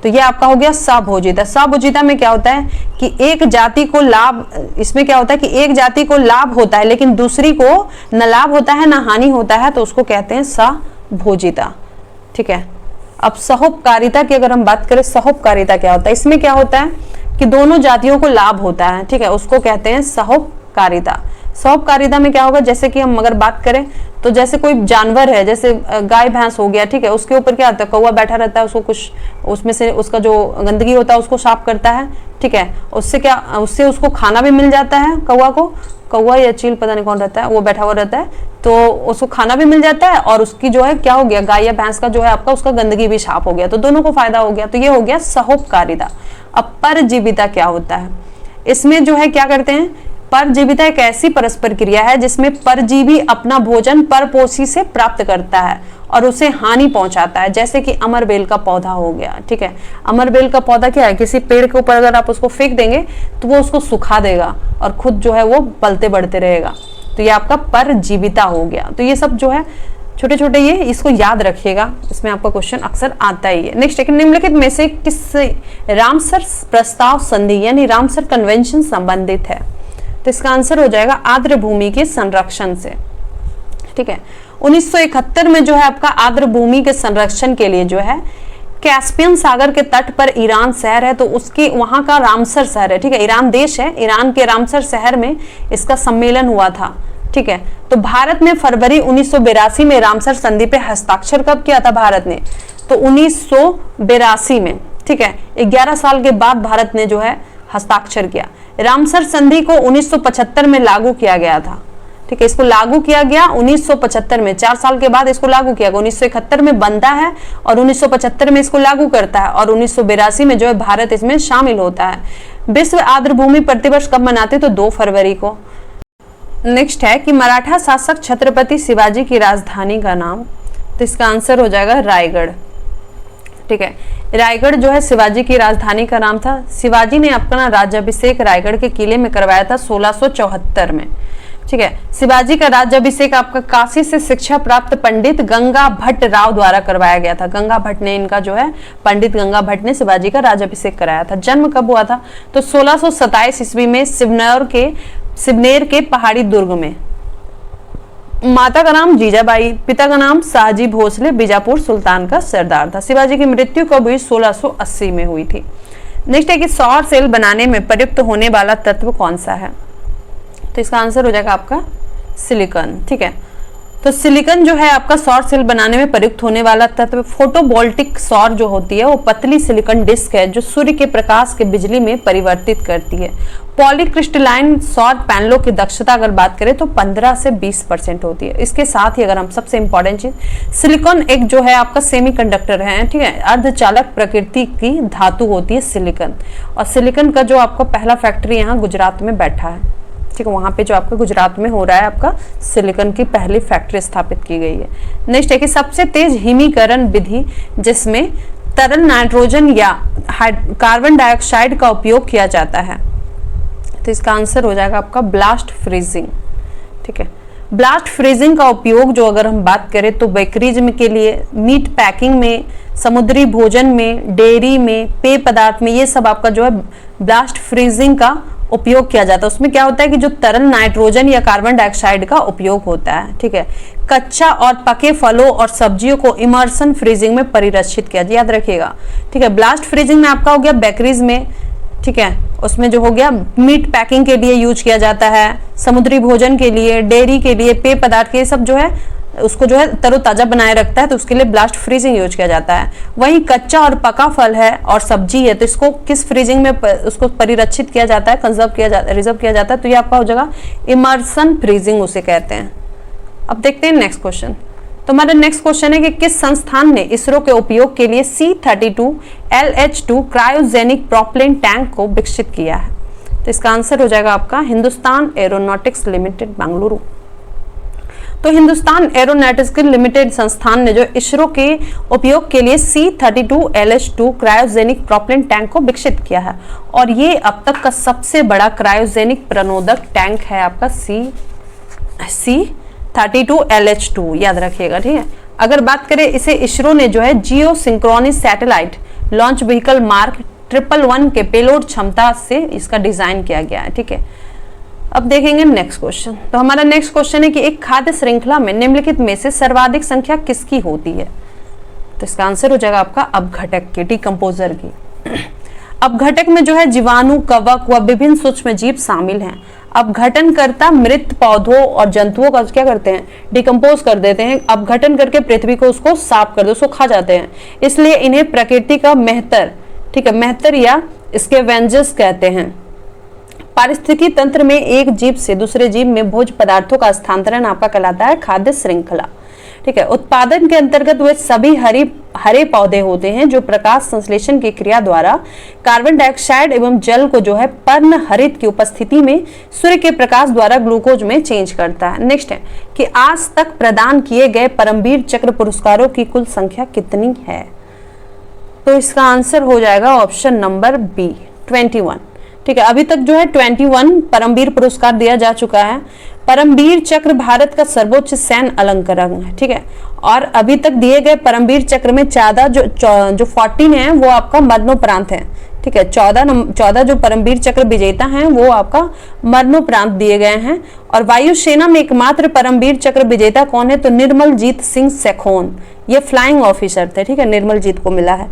तो ये आपका हो गया सभोजिता। सभोजिता में क्या होता है कि एक जाति को लाभ, इसमें क्या होता है कि एक जाति को लाभ होता है लेकिन दूसरी को न लाभ होता है ना हानि होता है, तो उसको कहते हैं सभोजिता, ठीक है। अब सहोपकारिता की अगर हम बात करें, सहोपकारिता क्या होता है? इसमें क्या होता है कि दोनों जातियों को लाभ होता है, ठीक है, उसको कहते हैं सहोपकारिता। सहोपकारिता में क्या होगा, जैसे कि हम अगर बात करें तो जैसे कोई जानवर है, जैसे गाय भैंस हो गया, ठीक है, उसके ऊपर क्या होता है? कौवा बैठा रहता है, उसको कुछ उसमें से उसका जो गंदगी होता है उसको साफ करता है, ठीक है। उससे क्या, उससे उसको खाना भी मिल जाता है, कौवा को, कौवा या चील पता नहीं कौन रहता है, वो बैठा हुआ रहता है, तो उसको खाना भी मिल जाता है और उसकी जो है क्या हो गया, गाय या भैंस का जो है आपका उसका गंदगी भी साफ हो गया, तो दोनों को फायदा हो गया। तो ये हो गया सहोपकारिता। अब परजीविता क्या होता है? इसमें जो है क्या करते हैं, परजीविता एक ऐसी परस्पर क्रिया है जिसमें परजीवी अपना भोजन परपोषी से प्राप्त करता है और उसे हानि पहुंचाता है, जैसे कि अमरबेल का पौधा हो गया, ठीक है। अमरबेल का पौधा क्या है? किसी पेड़ के ऊपर अगर आप उसको फेंक देंगे तो वो उसको सुखा देगा और खुद जो है वो पलते बढ़ते रहेगा, तो ये आपका परजीविता हो गया। तो ये सब जो है छोटे छोटे, ये इसको याद रखिएगा, इसमें आपका क्वेश्चन अक्सर आता ही है। नेक्स्ट, निम्नलिखित में से किससे रामसर प्रस्ताव संधि यानी रामसर कन्वेंशन संबंधित है? तो इसका आंसर हो जाएगा आर्द्र भूमि के संरक्षण से, ठीक है। 1971 में जो है आपका आर्द्र भूमि के संरक्षण के लिए जो है कैस्पियन सागर के तट पर ईरान शहर है, तो उसके वहां का रामसर शहर है, ठीक है, ईरान देश है, ईरान के रामसर शहर में इसका सम्मेलन हुआ था, ठीक है। तो भारत ने फरवरी 1982 में रामसर संधि पे हस्ताक्षर कब किया था भारत ने? तो 1982 में, ठीक है, 11 साल के बाद भारत ने जो है हस्ताक्षर किया। रामसर संधि को 1975 में लागू किया गया था, ठीक है, इसको लागू किया गया 1975 में, 4 साल के बाद इसको लागू किया गया। 1971 में बनता है और 1975 में इसको लागू करता है और 1982 में जो है भारत इसमें शामिल होता है। विश्व आर्द्र भूमि प्रतिवर्ष कब मनाते? तो 2 फरवरी को। नेक्स्ट है कि मराठा शासक छत्रपति शिवाजी की राजधानी का नाम? तो इसका आंसर हो जाएगा रायगढ़, ठीक है। रायगढ़ जो है शिवाजी की राजधानी का नाम था। शिवाजी ने अपना राज्याभिषेक रायगढ़ के किले में करवाया था 1674 में, ठीक है। शिवाजी का राज्याभिषेक आपका काशी से शिक्षा प्राप्त पंडित गंगा भट्ट राव द्वारा करवाया गया था। गंगा भट्ट ने इनका जो है, पंडित गंगा भट्ट ने शिवाजी का राज्याभिषेक कराया था। जन्म कब हुआ था? तो 1627 ईस्वी में सिवनेर के पहाड़ी दुर्ग में। माता का नाम जीजाबाई, पिता का नाम शाहजी भोसले बीजापुर सुल्तान का सरदार था। शिवाजी की मृत्यु कब हुई? 1680 में हुई थी। नेक्स्ट है कि सौर सेल बनाने में प्रयुक्त होने वाला तत्व कौन सा है? तो इसका आंसर हो जाएगा आपका सिलिकॉन, ठीक है। तो सिलिकॉन जो है आपका सौर सेल बनाने में प्रयुक्त होने वाला तत्व। फोटोवोल्टिक सौर जो होती है वो पतली सिलिकॉन डिस्क है जो सूर्य के प्रकाश के बिजली में परिवर्तित करती है। पॉलीक्रिस्टलाइन सौर पैनलों की दक्षता अगर बात करें तो 15 से 20% होती है। इसके साथ ही अगर हम सबसे इंपॉर्टेंट चीज, सिलिकॉन एक जो है आपका सेमीकंडक्टर है, ठीक है, अर्धचालक प्रकृति की धातु होती है सिलिकॉन। और सिलिकॉन का जो आपका पहला फैक्ट्री यहाँ गुजरात में बैठा है, ठीक है, वहां पे जो आपका गुजरात में हो रहा है आपका सिलिकॉन की पहली फैक्ट्री स्थापित की गई है। नेक्स्ट है कि सबसे तेज हिमीकरण विधि जिसमें तरल नाइट्रोजन या कार्बन डाइऑक्साइड का उपयोग किया जाता है। तो इसका आंसर हो जाएगा आपका ब्लास्ट फ्रीजिंग, ठीक है। ब्लास्ट फ्रीजिंग का उपयोग जो अगर हम बात करें तो बेकरीज के लिए, मीट पैकिंग में, समुद्री भोजन में, डेयरी में, पेय पदार्थ में, ये सब आपका जो है ब्लास्ट फ्रीजिंग का उपयोग किया जाता है। उसमें क्या होता है कि जो तरल नाइट्रोजन या कार्बन डाइऑक्साइड का उपयोग होता है, ठीक है। कच्चा और पके फलों और सब्जियों को इमर्सन फ्रीजिंग में परिरक्षित किया, याद रखिएगा, ठीक है। ब्लास्ट फ्रीजिंग में आपका हो गया बेकरीज में, ठीक है, उसमें जो हो गया मीट पैकिंग के लिए यूज किया जाता है, समुद्री भोजन के लिए, डेयरी के लिए, पेय पदार्थ के, सब जो है उसको जो है तरोताजा बनाए रखता है, तो उसके लिए ब्लास्ट फ्रीजिंग यूज किया जाता है। वहीं कच्चा और पका फल है और सब्जी है तो इसको किस फ्रीजिंग में उसको परिरक्षित किया जाता है, कंजर्व किया जाता है, रिजर्व किया जाता है, तो ये आपका हो जाएगा इमर्सन फ्रीजिंग उसे कहते हैं। अब देखते हैं नेक्स्ट क्वेश्चन। तो हमारा नेक्स्ट क्वेश्चन है कि किस संस्थान ने इसरो के उपयोग के लिए C-32 LH2 cryogenic propellant tank को विकसित किया है? तो इसका आंसर हो जाएगा आपका हिंदुस्तान एरोनॉटिक्स लिमिटेड बेंगलुरु। तो हिंदुस्तान एरोनॉटिक्स लिमिटेड संस्थान ने जो इसरो के उपयोग के लिए C-32LH-2 क्रायोजेनिक प्रोपेलेंट टैंक को विकसित किया है, और ये अब तक का सबसे बड़ा क्रायोजेनिक प्रणोदक टैंक है आपका C-32LH-2, याद रखिएगा, ठीक है। अगर बात करें, इसे इसरो ने जो है geosynchronous satellite launch vehicle mark 111 के पेलोड क्षमता से इसका डिजाइन किया गया है, ठीक है। अब देखेंगे नेक्स्ट क्वेश्चन। तो हमारा नेक्स्ट क्वेश्चन है कि एक खाद्य श्रृंखला में निम्नलिखित में से सर्वाधिक संख्या किसकी होती है? तो इसका आंसर हो जाएगा आपका अपघटक की, डिकम्पोजर की। अपघटक में जो है जीवाणु, कवक व विभिन्न सूक्ष्म जीव शामिल हैं। अपघटनकर्ता मृत पौधों और जंतुओं का क्या करते हैं? डिकम्पोज कर देते हैं। अपघटन करके पृथ्वी को उसको साफ कर दो, उसको खा जाते हैं। इसलिए इन्हें प्रकृति का मेहतर, ठीक है, मेहतर या स्कैवेंजर्स कहते हैं। पारिस्थितिकी तंत्र में एक जीव से दूसरे जीव में भोज्य पदार्थों का स्थानांतरण आपका कहलाता है खाद्य श्रृंखला, ठीक है। उत्पादन के अंतर्गत वे सभी हरे पौधे होते हैं जो प्रकाश संश्लेषण की क्रिया द्वारा कार्बन डाइऑक्साइड एवं जल को जो है पर्ण हरित की उपस्थिति में सूर्य के प्रकाश द्वारा ग्लूकोज में चेंज करता है। नेक्स्ट है कि आज तक प्रदान किए गए परमवीर चक्र पुरस्कारों की कुल संख्या कितनी है? तो इसका आंसर हो जाएगा ऑप्शन नंबर बी, 21, ठीक है। अभी तक जो है 21 परमवीर पुरस्कार दिया जा चुका है। परमवीर चक्र भारत का सर्वोच्च सैन्य अलंकरण है, ठीक है। और अभी तक दिए गए परमवीर चक्र में 14 जो 14 है वो आपका मरणोपरांत है, ठीक है। 14 जो परमवीर चक्र विजेता हैं वो आपका मरणोपरांत दिए गए हैं। और वायुसेना में एकमात्र परमवीर चक्र विजेता कौन है? तो निर्मलजीत सिंह सैखोन, ये फ्लाइंग ऑफिसर थे, ठीक है। निर्मलजीत को मिला है।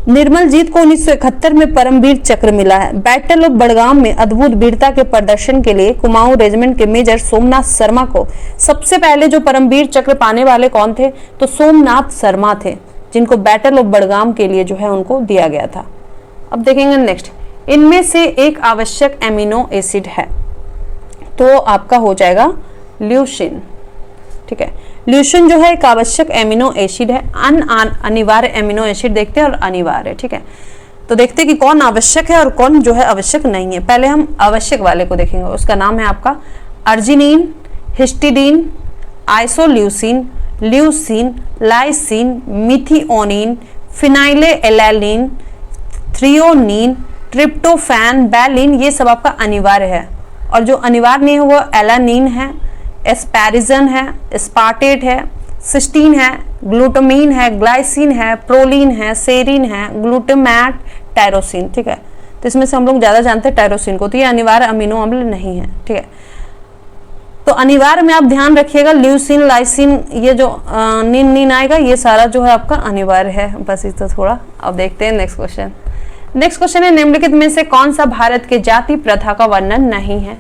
निर्मलजीत को 1971 में परमवीर चक्र मिला है। बैटल ऑफ बड़गाम में अद्भुत वीरता के प्रदर्शन के लिए कुमाऊं रेजिमेंट के मेजर सोमनाथ शर्मा को सबसे पहले जो परमवीर चक्र पाने वाले कौन थे? तो सोमनाथ शर्मा थे, जिनको बैटल ऑफ बड़गाम के लिए जो है उनको दिया गया था। अब देखेंगे नेक्स्ट, इनमें से एक आवश्यक एमिनो एसिड है, तो आपका हो जाएगा ल्यूसिन, ठीक है। ल्यूसिन जो है एक आवश्यक एमिनो एसिड है। अनिवार्य एमिनो एसिड देखते हैं और अनिवार्य, ठीक है। तो देखते हैं कि कौन आवश्यक है और कौन जो है आवश्यक नहीं है। पहले हम आवश्यक वाले को देखेंगे, उसका नाम है आपका arginine, histidine, isoleucine, leucine, lysine, methionine, phenylalanine, threonine, tryptophan, valine, ये सब आपका अनिवार्य है। और जो अनिवार्य नहीं है वो एलानिन है, एस्पैरिजन है, स्पार्टेट है, सिस्टीन है, ग्लूटामीन है, ग्लाइसिन है, प्रोलीन है, सेरिन है, ग्लूटामैट, टायरोसिन, ठीक है। तो इसमें से हम लोग ज्यादा जानते हैं टायरोसिन को, तो ये अनिवार्य अमीनो अम्ल नहीं है, ठीक है। तो अनिवार्य में आप ध्यान रखिएगा, ल्यूसिन, लाइसिन, ये जो नीन आएगा ये सारा जो है आपका अनिवार्य है, बस इतना थोड़ा। अब देखते हैं नेक्स्ट क्वेश्चन। नेक्स्ट क्वेश्चन है निम्नलिखित में से कौन सा भारत के जाति प्रथा का वर्णन नहीं है?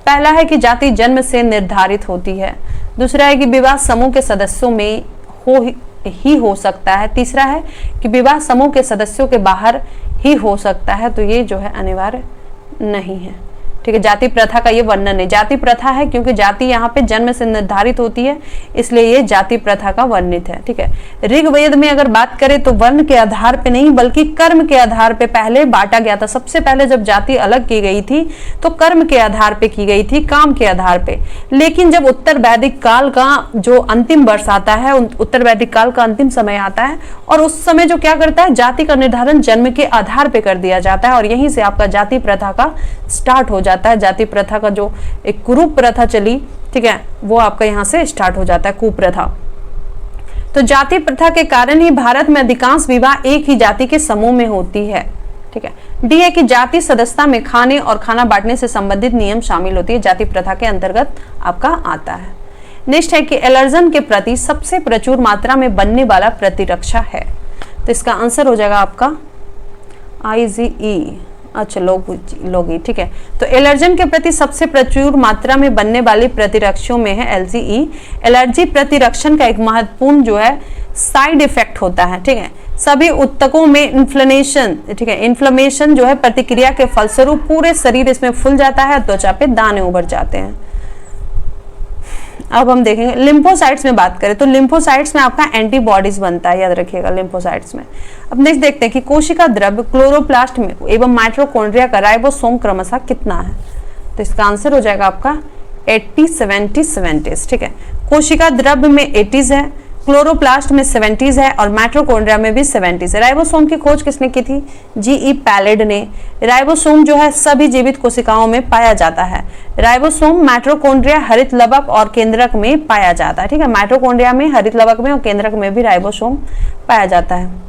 पहला है कि जाति जन्म से निर्धारित होती है। दूसरा है कि विवाह समूह के सदस्यों में हो सकता है। तीसरा है कि विवाह समूह के सदस्यों के बाहर ही हो सकता है। तो ये जो है अनिवार्य नहीं है, ठीक है। जाति प्रथा का ये वर्णन है। जाति प्रथा है क्योंकि जाति यहाँ पे जन्म से निर्धारित होती है, इसलिए ये जाति प्रथा का वर्णित है, ठीक है। ऋग्वेद में अगर बात करें तो वर्ण के आधार पे नहीं बल्कि कर्म के आधार पे पहले बांटा गया था। सबसे पहले जब जाति अलग की गई थी तो कर्म के आधार पे की गई थी, काम के आधार पे। लेकिन जब उत्तर वैदिक काल का जो अंतिम वर्ष आता है, उत्तर वैदिक काल का अंतिम समय आता है, और उस समय जो क्या करता है, जाति का निर्धारण जन्म के आधार पे कर दिया जाता है, और यहीं से आपका जाति प्रथा का स्टार्ट हो जाता है। जाति प्रथा का जो एक कुरूप प्रथा चली, ठीक है, वो आपका यहाँ से स्टार्ट हो जाता है, कुप्रथा। तो जाति प्रथा के कारण ही भारत में अधिकांश विवाह एक ही जाति के समूह में होती है, ठीक है। डी है कि जाति सदस्यता में खाने और खाना बांटने से संबंधित नियम शामिल होती है, जाति प्रथा के अंतर्गत आपका आता है। नेक्स्ट है कि एलर्जन के प्रति सबसे प्रचुर मात्रा में बनने वाला प्रतिरक्षा है। तो इसका आंसर हो जाएगा आपका IgE, अच्छा लोगी, ठीक है। तो एलर्जन के प्रति सबसे प्रचुर मात्रा में बनने वाली प्रतिरक्षों में है LGE। एलर्जी प्रतिरक्षण का एक महत्वपूर्ण जो है साइड इफेक्ट होता है, ठीक है। सभी उत्तकों में इन्फ्लेमेशन, ठीक है, इन्फ्लेमेशन जो है प्रतिक्रिया के फलस्वरूप पूरे शरीर इसमें फूल जाता है, त्वचा पे दाने उभर जाते हैं। अब हम देखेंगे लिम्फोसाइट्स में बात करें तो लिम्फोसाइट्स में आपका एंटीबॉडीज बनता है, याद रखिएगा लिम्फोसाइट्स में। अब नेक्स्ट देखते हैं कि कोशिका द्रव्य क्लोरोप्लास्ट में एवं माइटोकॉन्ड्रिया का राइबोसोम क्रमशः कितना है। तो इसका आंसर हो जाएगा आपका 80-70-70, ठीक है। कोशिका द्रव्य में 80 है, क्लोरोप्लास्ट में 70 है और माइटोकॉन्ड्रिया में भी 70 है। राइबोसोम की खोज किसने की थी? जी.ई. पैलेड ने। राइबोसोम जो है सभी जीवित कोशिकाओं में पाया जाता है। राइबोसोम माइटोकॉन्ड्रिया, हरित लवक और केंद्रक में पाया जाता है। ठीक है, माइटोकॉन्ड्रिया में, हरित लवक में और केंद्रक में भी राइबोसोम पाया जाता है।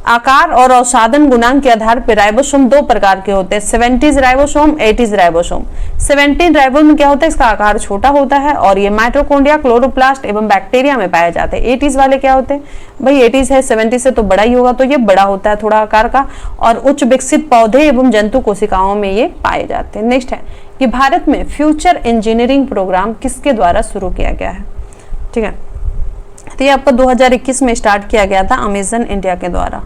आकार और अवसादन गुणांक के आधार पर राइबोसोम दो प्रकार के होते हैं, 70 राइबोसोम, 80 राइबोसोम। 17 राइबोसोम में क्या होता है? इसका आकार छोटा होता है और ये माइटोकॉन्ड्रिया, क्लोरोप्लास्ट एवं बैक्टीरिया में पाए जाते हैं। 80 वाले क्या होते हैं? भाई 80 है, 70 से तो बड़ा ही होगा, तो ये बड़ा होता है थोड़ा आकार का, और उच्च विकसित पौधे एवं जंतु कोशिकाओं में ये पाए जाते हैं। नेक्स्ट है कि भारत में फ्यूचर इंजीनियरिंग प्रोग्राम किसके द्वारा शुरू किया गया है? ठीक है, तो ये आपको 2021 में स्टार्ट किया गया था अमेजन इंडिया के द्वारा।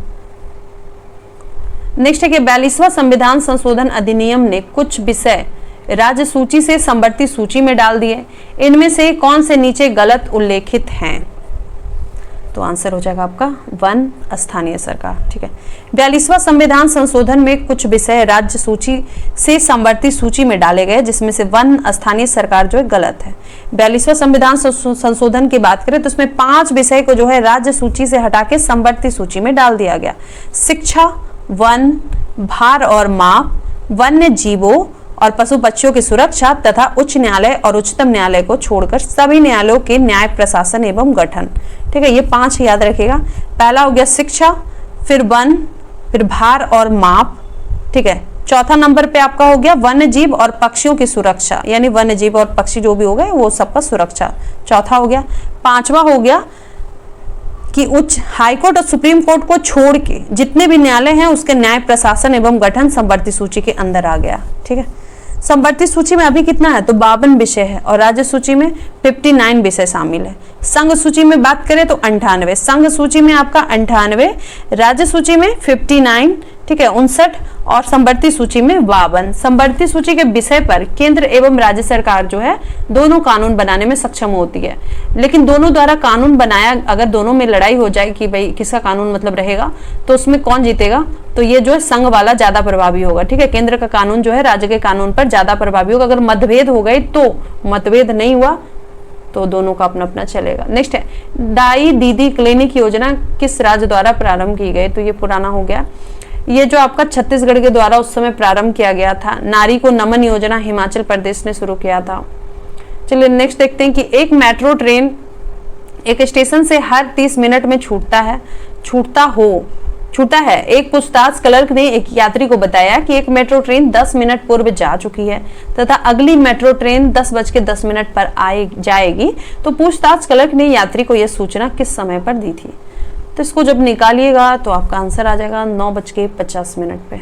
नेक्स्ट है कि 42वां संविधान संशोधन अधिनियम ने कुछ विषय राज्य सूची से समवर्ती सूची में डाल दिए। इनमें से कौन से नीचे गलत उल्लेखित हैं? तो आंसर हो जाएगा आपका 1, स्थानीय सरकार। ठीक है, 42वां संविधान संशोधन में कुछ विषय राज्य सूची से समवर्ती सूची में डाले गए, जिसमें से 1, स्थानीय सरकार जो है गलत है। 42वां संविधान संशोधन की बात करें तो उसमें 5 विषय को जो है राज्य सूची से हटा के समवर्ती सूची में डाल दिया गया। शिक्षा, वन, भार और माप, वन्य जीवों और पशु पक्षियों की सुरक्षा तथा उच्च न्यायालय और उच्चतम न्यायालय को छोड़कर सभी न्यायालयों के न्याय प्रशासन एवं गठन। ठीक है, ये 5 याद रखिएगा। पहला हो गया शिक्षा, फिर वन, फिर भार और माप। ठीक है, चौथा नंबर पे आपका हो गया वन्य जीव और पक्षियों की सुरक्षा, यानी वन्य जीव और पक्षी जो भी हो गए वो सबका सुरक्षा, चौथा हो गया। 5वां हो गया कि उच्च हाईकोर्ट और सुप्रीम कोर्ट को छोड़ के जितने भी न्यायालय हैं उसके न्याय प्रशासन एवं गठन समवर्ती सूची के अंदर आ गया। ठीक है, समवर्ती सूची में अभी कितना है? तो 52 विषय है और राज्य सूची में 59 विषय शामिल है। संघ सूची में बात करें तो 98, संघ सूची में आपका 98, राज्य सूची में 59, ठीक है 59 और समवर्ती सूची में 52। समवर्ती सूची के विषय पर केंद्र एवं राज्य सरकार जो है दोनों कानून बनाने में सक्षम होती है, लेकिन दोनों द्वारा कानून बनाया, अगर दोनों में लड़ाई हो जाए कि भाई किसका कानून मतलब रहेगा तो उसमें कौन जीतेगा, तो ये जो है संघ वाला ज्यादा प्रभावी होगा। ठीक है, केंद्र का कानून जो है राज्य के कानून पर ज्यादा प्रभावी होगा। अगर मतभेद हो गए तो, मतभेद नहीं हुआ तो दोनों का अपना अपना चलेगा। नेक्स्ट है दाई दीदी क्लिनिक योजना किस राज्य द्वारा प्रारंभ की गई? तो ये पुराना हो गया, ये जो आपका छत्तीसगढ़ के द्वारा उस समय प्रारंभ किया गया था। नारी को नमन योजना हिमाचल प्रदेश ने शुरू किया था। चलिए नेक्स्ट देखते हैं कि एक मेट्रो ट्रेन एक स्टेशन से हर 30 मिनट में छूटता है। एक पूछताछ क्लर्क ने एक यात्री को बताया कि एक मेट्रो ट्रेन 10 मिनट पूर्व जा चुकी है तथा अगली मेट्रो ट्रेन 10:10 पर जाएगी। तो पूछताछ क्लर्क ने यात्री को यह सूचना किस समय पर दी थी? तो इसको जब निकालिएगा तो आपका आंसर आ जाएगा 9:50 पे।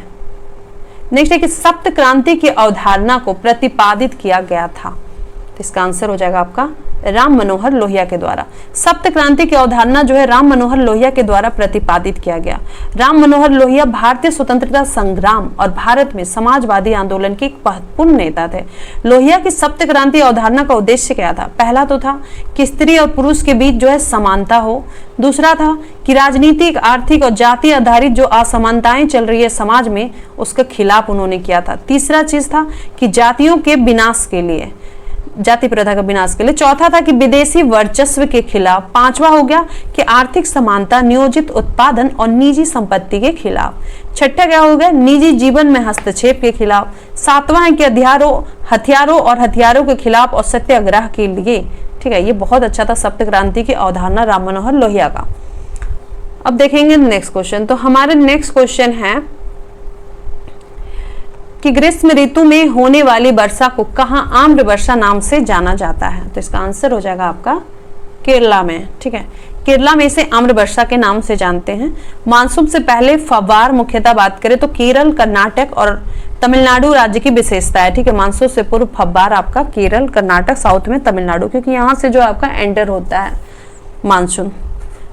नेक्स्ट है कि सप्त क्रांति की अवधारणा को प्रतिपादित किया गया था। तो इसका आंसर हो जाएगा आपका राम मनोहर लोहिया के द्वारा। सप्त क्रांति की अवधारणा जो है राम मनोहर लोहिया के द्वारा प्रतिपादित किया गया। राम मनोहर लोहिया भारतीय स्वतंत्रता संग्राम और भारत में समाजवादी आंदोलन के एक महत्वपूर्ण नेता थे। लोहिया की सप्त क्रांति अवधारणा का उद्देश्य क्या था? पहला तो था कि स्त्री और पुरुष के बीच जो है समानता हो। दूसरा था कि राजनीतिक, आर्थिक और जाति आधारित जो असमानताएं चल रही है समाज में उसके खिलाफ उन्होंने किया था। तीसरा चीज था कि जातियों के विनाश के लिए, जाति प्रथा का विनाश के लिए। चौथा था कि विदेशी वर्चस्व के खिलाफ। 5वां हो गया कि आर्थिक समानता, नियोजित उत्पादन और निजी संपत्ति के खिलाफ। 6ठा क्या हो गया? निजी जीवन में हस्तक्षेप के खिलाफ। 7वां है कि हथियारों और हथियारों के खिलाफ और सत्याग्रह के लिए। ठीक है, ये बहुत अच्छा था सप्त क्रांति की अवधारणा राम मनोहर लोहिया का। अब देखेंगे नेक्स्ट क्वेश्चन। तो हमारे नेक्स्ट क्वेश्चन है कि ग्रीष्म ऋतु में होने वाली वर्षा को कहाँ आम्र वर्षा नाम से जाना जाता है? तो इसका आंसर हो जाएगा आपका केरला में। ठीक है, केरला में इसे आम्र वर्षा के नाम से जानते हैं। मानसून से पहले फव्वार मुख्यतः बात करें तो केरल, कर्नाटक और तमिलनाडु राज्य की विशेषता है। ठीक है, मानसून से पूर्व फव्वार आपका केरल, कर्नाटक, साउथ में तमिलनाडु, क्योंकि यहाँ से जो आपका एंटर होता है मानसून।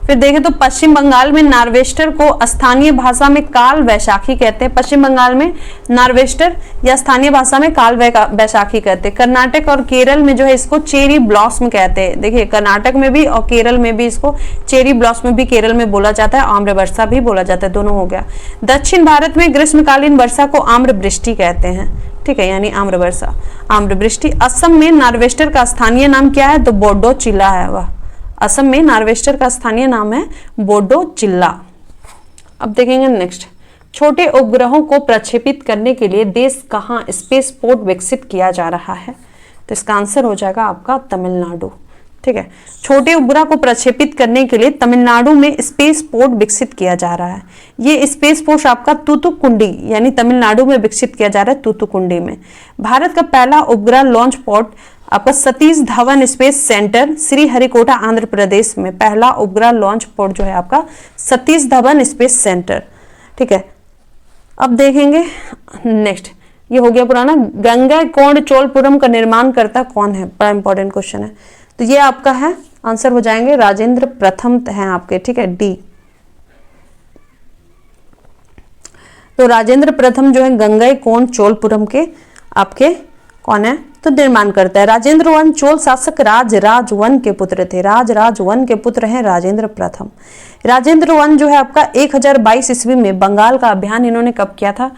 फिर देखें तो पश्चिम बंगाल में नार्वेस्टर को स्थानीय भाषा में काल वैशाखी कहते हैं। पश्चिम बंगाल में नार्वेस्टर या स्थानीय भाषा में काल वैशाखी कहते हैं। कर्नाटक और केरल में जो है इसको चेरी ब्लॉसम कहते हैं। देखिए कर्नाटक में भी और केरल में भी इसको चेरी ब्लॉसम भी केरल में बोला जाता है, आम्र वर्षा भी बोला जाता है, दोनों हो गया। दक्षिण भारत में ग्रीष्मकालीन वर्षा को आम्र वृष्टि कहते हैं, ठीक है, यानी आम्र वर्षा, आम्र वृष्टि। असम में नार्वेस्टर का स्थानीय नाम क्या है? तो बोडो चिल्ला है। वह असम में नार्वेस्टर का स्थानीय नाम है बोडो चिल्ला। अब देखेंगे नेक्स्ट, छोटे उपग्रहों को प्रक्षेपित करने के लिए देश कहाँ स्पेस पोर्ट विकसित किया जा रहा है? तो इसका आंसर हो जाएगा आपका तमिलनाडु, ठीक है। छोटे उपग्रह को प्रक्षेपित करने के लिए तमिलनाडु में स्पेस पोर्ट विकसित किया जा रहा है। ये स्पेस पोर्ट आपका तूतुकुंडी यानी तमिलनाडु में विकसित किया जा रहा है, तूतुकुंडी में। भारत का पहला उपग्रह लॉन्च पोर्ट आपका सतीश धवन स्पेस सेंटर श्रीहरिकोटा आंध्र प्रदेश में। पहला उपग्रह लॉन्च पोर्ट जो है आपका सतीश धवन स्पेस सेंटर, ठीक है। अब देखेंगे नेक्स्ट, ये हो गया पुराना। गंगैकोंड चोलपुरम का निर्माण करता कौन है? बड़ा इंपॉर्टेंट क्वेश्चन है। तो ये आपका है, आंसर हो जाएंगे राजेंद्र प्रथम हैं आपके, ठीक है, डी। तो राजेंद्र प्रथम जो है गंगैकोंड चोलपुरम के आपके कौन है? तो निर्माण करता है। राजेंद्र वन चोल शासक राज वन के पुत्र थे। राज वन के पुत्र हैं राजेंद्र प्रथम। राजेंद्र वन जो है आपका 1022 ईस्वी में बंगाल का अभियान इन्होंने कब किया था?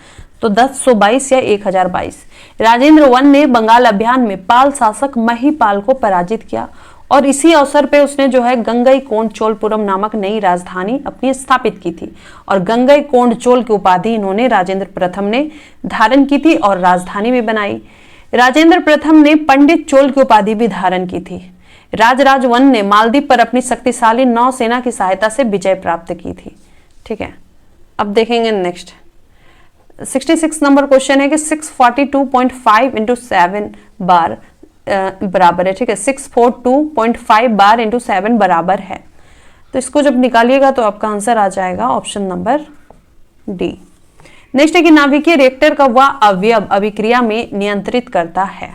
तो 1022 या 1022। राजेंद्र वन ने बंगाल अभियान में पाल शासक महिपाल को पराजित किया और इसी अवसर पे उसने जो है गंगैकोंड चोलपुरम नामक नई राजधानी अपनी स्थापित की थी और गंगैकोंड चोल की उपाधि इन्होंने राजेंद्र प्रथम ने धारण की थी और राजधानी भी बनाई। राजेंद्र प्रथम ने पंडित चोल की उपाधि भी धारण की थी। राजराज वन ने मालदीव पर अपनी शक्तिशाली नौसेना की सहायता से विजय प्राप्त की थी, ठीक है। अब देखेंगे नेक्स्ट 66 नंबर क्वेश्चन है कि 642.5 इंटू 7 बार बराबर है, ठीक है, 642.5 बार इंटू 7 बराबर है। तो इसको जब निकालिएगा तो आपका आंसर आ जाएगा ऑप्शन नंबर डी। नेक्स्ट है कि नाभिकीय रिएक्टर का वह अवयव अभिक्रिया में नियंत्रित करता है।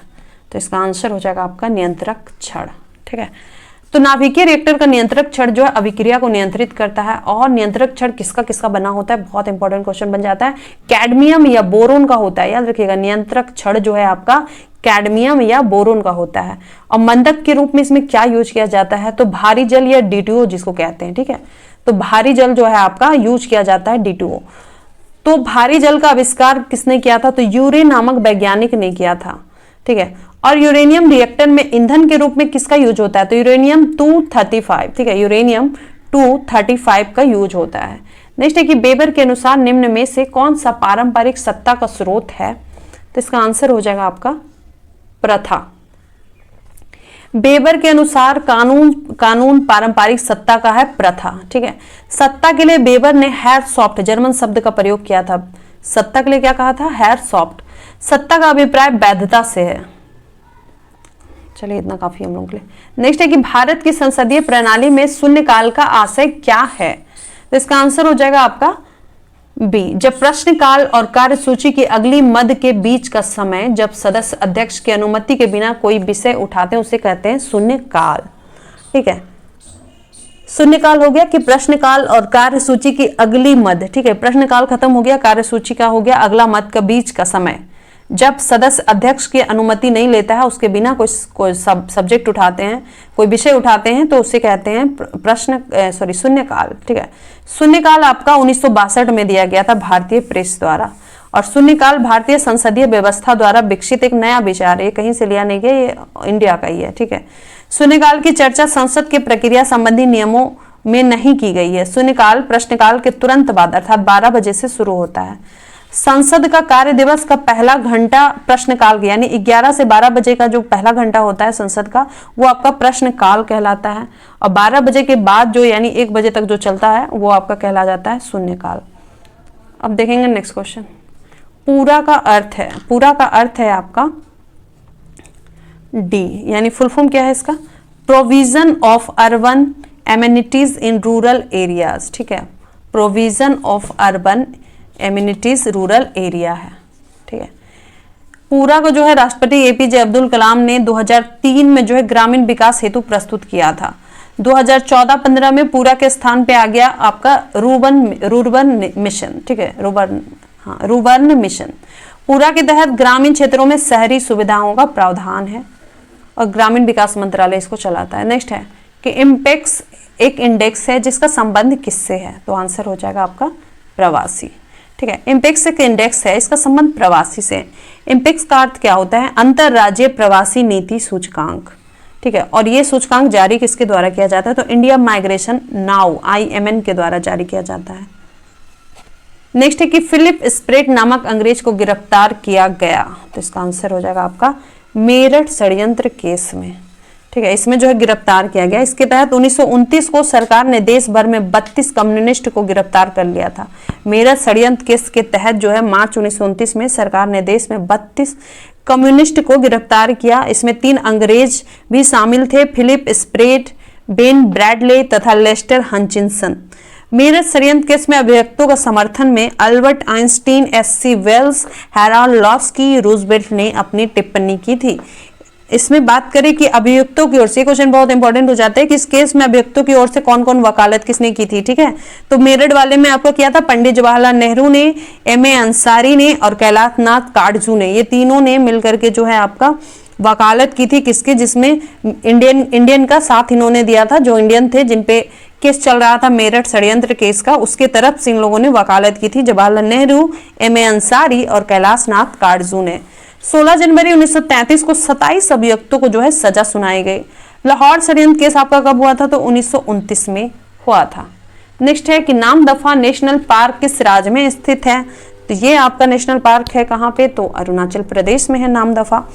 तो इसका आंसर हो जाएगा आपका नियंत्रक छड़, ठीक है। तो नाभिकीय रिएक्टर का नियंत्रक छड़ जो है अभिक्रिया को नियंत्रित करता है। और नियंत्रक छड़ किसका किसका बना होता है? बहुत इंपॉर्टेंट क्वेश्चन बन जाता है। कैडमियम या बोरोन का होता है, याद रखिएगा। नियंत्रक छड़ जो है आपका कैडमियम या बोरोन का होता है। और मंदक के रूप में इसमें क्या यूज किया जाता है? तो भारी जल या D2O जिसको कहते हैं, ठीक है। तो भारी जल जो है आपका यूज किया जाता है D2O। तो भारी जल का आविष्कार किसने किया था? तो यूरे नामक वैज्ञानिक ने किया था, ठीक है। और यूरेनियम रिएक्टर में ईंधन के रूप में किसका यूज होता है? तो यूरेनियम 235, ठीक है, यूरेनियम 235 का यूज होता है। नेक्स्ट है कि बेबर के अनुसार निम्न में से कौन सा पारंपरिक सत्ता का स्रोत है? तो इसका आंसर हो जाएगा आपका प्रथा। बेबर के अनुसार कानून पारंपरिक सत्ता का है प्रथा, ठीक है। सत्ता के लिए बेबर ने हेयरसॉफ्ट जर्मन शब्द का प्रयोग किया था। सत्ता के लिए क्या कहा था? हेयरसॉफ्ट। सत्ता का अभिप्राय वैधता से है। चलिए इतना काफी हम लोगों के लिए। नेक्स्ट है कि भारत की संसदीय प्रणाली में शून्यकाल का आशय क्या है? तो इसका आंसर हो जाएगा आपका बी। जब प्रश्नकाल और कार्यसूची की अगली मद के बीच का समय जब सदस्य अध्यक्ष की अनुमति के बिना कोई विषय उठाते हैं उसे कहते हैं शून्यकाल, ठीक है। शून्यकाल हो गया कि प्रश्नकाल और कार्यसूची की अगली मद, ठीक है। प्रश्नकाल खत्म हो गया, कार्यसूची का हो गया अगला मद का बीच का समय जब सदस्य अध्यक्ष की अनुमति नहीं लेता है, उसके बिना कोई सब्जेक्ट उठाते हैं, कोई विषय उठाते हैं तो उसे कहते हैं शून्यकाल, ठीक है। शून्यकाल आपका 1962 में दिया गया था भारतीय प्रेस द्वारा। और शून्यकाल भारतीय संसदीय व्यवस्था द्वारा विकसित एक नया विचार है, कहीं से लिया नहीं गया, ये इंडिया का ही है, ठीक है। शून्यकाल की चर्चा संसद के प्रक्रिया संबंधी नियमों में नहीं की गई है। शून्यकाल प्रश्नकाल के तुरंत बाद अर्थात 12 बजे से शुरू होता है। संसद का कार्य दिवस का पहला घंटा प्रश्नकाल यानी 11 से 12 बजे का जो पहला घंटा होता है संसद का, वो आपका प्रश्नकाल कहलाता है। और 12 बजे के बाद जो यानी 1 बजे तक जो चलता है वो आपका कहला जाता है शून्यकाल। अब देखेंगे नेक्स्ट क्वेश्चन। पूरा का अर्थ है आपका डी, यानी फुल फॉर्म क्या है इसका? Provision of urban amenities in rural areas, ठीक है। Provision of urban amenities rural area है, ठीक है। पूरा को जो है राष्ट्रपति APJ अब्दुल कलाम ने 2003 में जो है ग्रामीण विकास हेतु प्रस्तुत किया था। 2014-15 में पूरा के स्थान पे आ गया आपका रूर्बन मिशन, ठीक है, रूर्बन मिशन। पूरा के तहत ग्रामीण क्षेत्रों में शहरी सुविधाओं का प्रावधान है और ग्रामीण विकास मंत्रालय इसको चलाता है। नेक्स्ट है कि इम्पेक्स एक इंडेक्स है जिसका संबंध किससे है, तो आंसर हो जाएगा आपका प्रवासी, ठीक है। इम्पेक्स एक इंडेक्स है, इसका संबंध प्रवासी से। इम्पेक्स का अर्थ क्या होता है, अंतरराज्यीय प्रवासी नीति सूचकांक, ठीक है। और ये सूचकांक जारी किसके द्वारा किया जाता है, तो इंडिया माइग्रेशन नाउ IMN के द्वारा जारी किया जाता है। नेक्स्ट है कि फिलिप स्प्रेट नामक अंग्रेज को गिरफ्तार किया गया, तो इसका आंसर हो जाएगा आपका मेरठ षड्यंत्र केस में, ठीक है। इसमें जो है गिरफ्तार किया गया। इसके तहत 1929 को सरकार ने देश भर में 32 कम्युनिस्ट को गिरफ्तार कर लिया था। मेरठ षड्यंत्र केस के तहत जो है मार्च 1929 में सरकार ने देश में 32 कम्युनिस्ट को गिरफ्तार किया। इसमें 3 अंग्रेज भी शामिल थे, फिलिप स्प्रेट, बेन ब्रैडले तथा लेस्टर हचिंसन। मेरठ षड्यंत्र केस में अभियुक्तों का समर्थन में Albert Einstein, SC Wells, Harold Laski, Roosevelt ने अपनी टिप्पणी की थी। इसमें बात करें कि अभियुक्तों की ओर से, क्वेश्चन बहुत इंपॉर्टेंट हो जाता है कि इस केस में अभियुक्तों की ओर से कौन कौन वकालत किसने की थी, ठीक है। तो मेरठ वाले में आपको किया था पंडित जवाहरलाल नेहरू ने, MA अंसारी ने और कैलाश नाथ काटजू ने, ये तीनों ने मिलकर के जो है आपका वकालत की थी। किसके, जिसमें इंडियन का साथ इन्होंने दिया था, जो इंडियन थे जिन पे केस चल रहा था मेरठ षड्यंत्र केस का, उसके तरफ से इन लोगों ने वकालत की थी, जवाहरलाल नेहरू, MA अंसारी और कैलाश नाथ काटजू ने। 16 जनवरी 1933 को 27 अभियुक्तों को जो है सजा सुनाई गई। लाहौर षड्यंत्र केस आपका कब हुआ था, तो 1929 में हुआ था। नेक्स्ट है कि नामदफा नेशनल पार्क किस राज्य में स्थित है, तो ये आपका नेशनल पार्क है कहाँ पे, तो अरुणाचल प्रदेश में है नामदफा।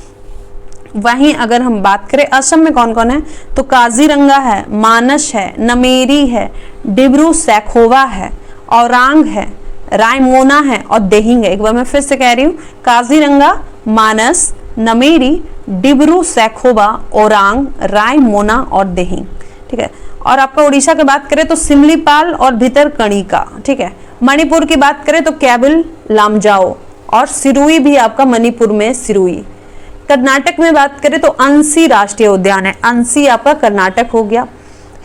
वहीं अगर हम बात करें असम में कौन कौन है, तो काजीरंगा है, मानस है, नमेरी है, डिब्रू सैखोवा है, औरांग है, रायमोना है और देहिंग है। एक बार मैं फिर से कह रही हूँ, काजीरंगा, मानस, नमेरी, डिब्रू सैखोवा, ओरांग, रायमोना और देहिंग, ठीक है। और आपका उड़ीसा की बात करें तो सिमलीपाल और भितरकणिका, ठीक है। मणिपुर की बात करें तो कैबिल लामजाओ और सिरुई भी आपका मणिपुर में सिरुई। कर्नाटक में बात करें तो अंसी राष्ट्रीय उद्यान है, अंसी आपका कर्नाटक हो गया।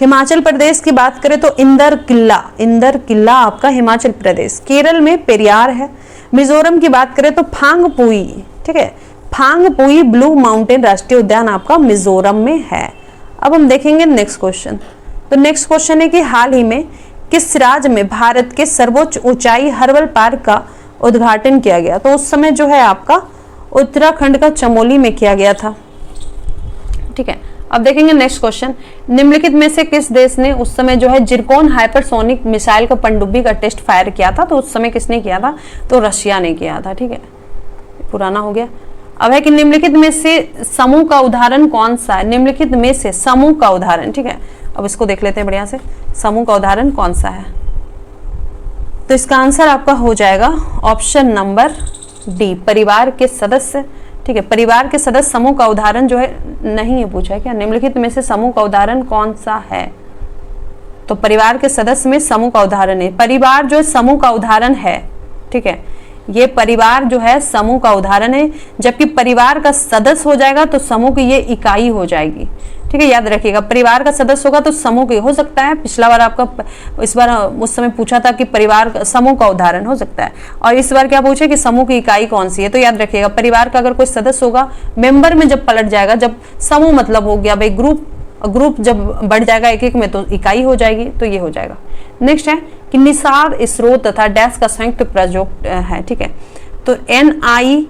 हिमाचल प्रदेश की बात करें तो इंदर किला आपका हिमाचल प्रदेश। केरल में पेरियार है। मिजोरम की बात करें तो फांगपुई, ठीक है, फांगपुई ब्लू माउंटेन राष्ट्रीय उद्यान आपका मिजोरम में है। अब हम देखेंगे नेक्स्ट क्वेश्चन। तो नेक्स्ट क्वेश्चन है कि हाल ही में किस राज्य में भारत के सर्वोच्च ऊंचाई हर्बल पार्क का उद्घाटन किया गया, तो उस समय जो है आपका उत्तराखंड का चमोली में किया गया था, ठीक है। अब देखेंगे नेक्स्ट क्वेश्चन, निम्नलिखित में से किस देश ने उस समय जो है जिरकोन हाइपरसोनिक मिसाइल का पनडुब्बी का टेस्ट फायर किया था, तो उस समय किसने किया था, तो रशिया ने किया था, ठीक है, पुराना हो गया। अब है कि निम्नलिखित में से समूह का उदाहरण कौन सा है, निम्नलिखित में से समूह का उदाहरण, ठीक है। अब इसको देख लेते हैं बढ़िया से, समूह का उदाहरण कौन सा है, तो इसका आंसर आपका हो जाएगा ऑप्शन नंबर डी, परिवार के सदस्य, ठीक है। परिवार के सदस्य समूह का उदाहरण जो है नहीं, ये पूछा है क्या, निम्नलिखित में से समूह का उदाहरण कौन सा है, तो परिवार के सदस्य में समूह का उदाहरण है, परिवार जो समूह का उदाहरण है, ठीक है। ये परिवार जो है समूह का उदाहरण है, जबकि परिवार का सदस्य हो जाएगा तो समूह की ये इकाई हो जाएगी, ठीक है। याद रखिएगा, परिवार का सदस्य होगा तो समूह की हो सकता है, पिछला बार आपका, इस बार उस समय पूछा था कि परिवार समूह का उदाहरण हो सकता है, और इस बार क्या पूछे कि समूह की इकाई कौन सी है, तो याद रखिएगा परिवार का अगर कोई सदस्य होगा, मेंबर में जब पलट जाएगा, जब समूह मतलब हो गया भाई ग्रुप जब बढ़ जाएगा एक एक में तो इकाई हो जाएगी, तो ये हो जाएगा। नेक्स्ट है कि निसार, इसरो तथा डैश का संयुक्त प्रोजेक्ट है, ठीक है। तो NISAR,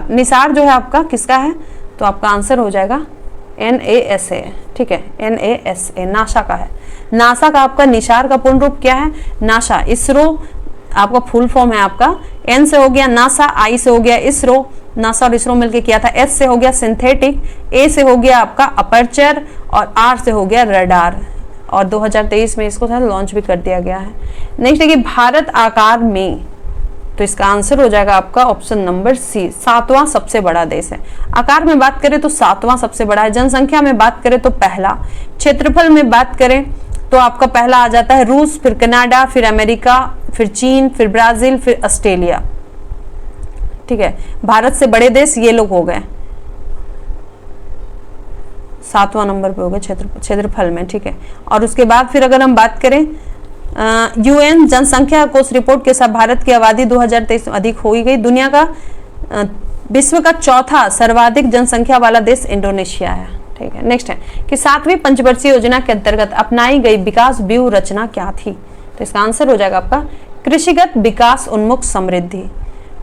निसार जो है आपका किसका है, तो आपका आंसर हो जाएगा NASA, ठीक है, NASA नासा का है। नासा का आपका निसार का पूर्ण रूप क्या है, नासा। इसरो आपका फुल फॉर्म है आपका, N से हो गया नासा, I से हो गया इसरो, नासा और इसरो मिलकर किया था, S से हो गया सिंथेटिक, A से हो गया आपका अपर्चर और R से हो गया रडार, और 2023 में इसको लॉन्च भी कर दिया गया है। नेक्स्ट है कि भारत आकार में, तो इसका आंसर हो जाएगा आपका ऑप्शन नंबर सी, 7वां सबसे बड़ा देश है। आकार में बात करें तो 7वां सबसे बड़ा है, जनसंख्या में बात करें तो पहला, क्षेत्रफल में बात करें तो आपका पहला आ जाता है रूस, फिर कनाडा, फिर अमेरिका, फिर चीन, फिर ब्राजील, फिर ऑस्ट्रेलिया, ठीक है। भारत से बड़े देश ये लोग हो गए। 7वां नंबर पे हो गया क्षेत्रफल में, ठीक है। और उसके बाद फिर अगर हम बात करें यूएन जनसंख्या कोष रिपोर्ट के हिसाब भारत की आबादी 2023 अधिक हो गई। दुनिया का विश्व का चौथा सर्वाधिक जनसंख्या वाला देश इंडोनेशिया है, ठीक है। नेक्स्ट है कि 7वीं पंचवर्षीय योजना के अंतर्गत अपनाई गई विकास व्यूह रचना क्या थी? तो इसका आंसर हो जाएगा आपका कृषिगत विकास उन्मुख समृद्धि,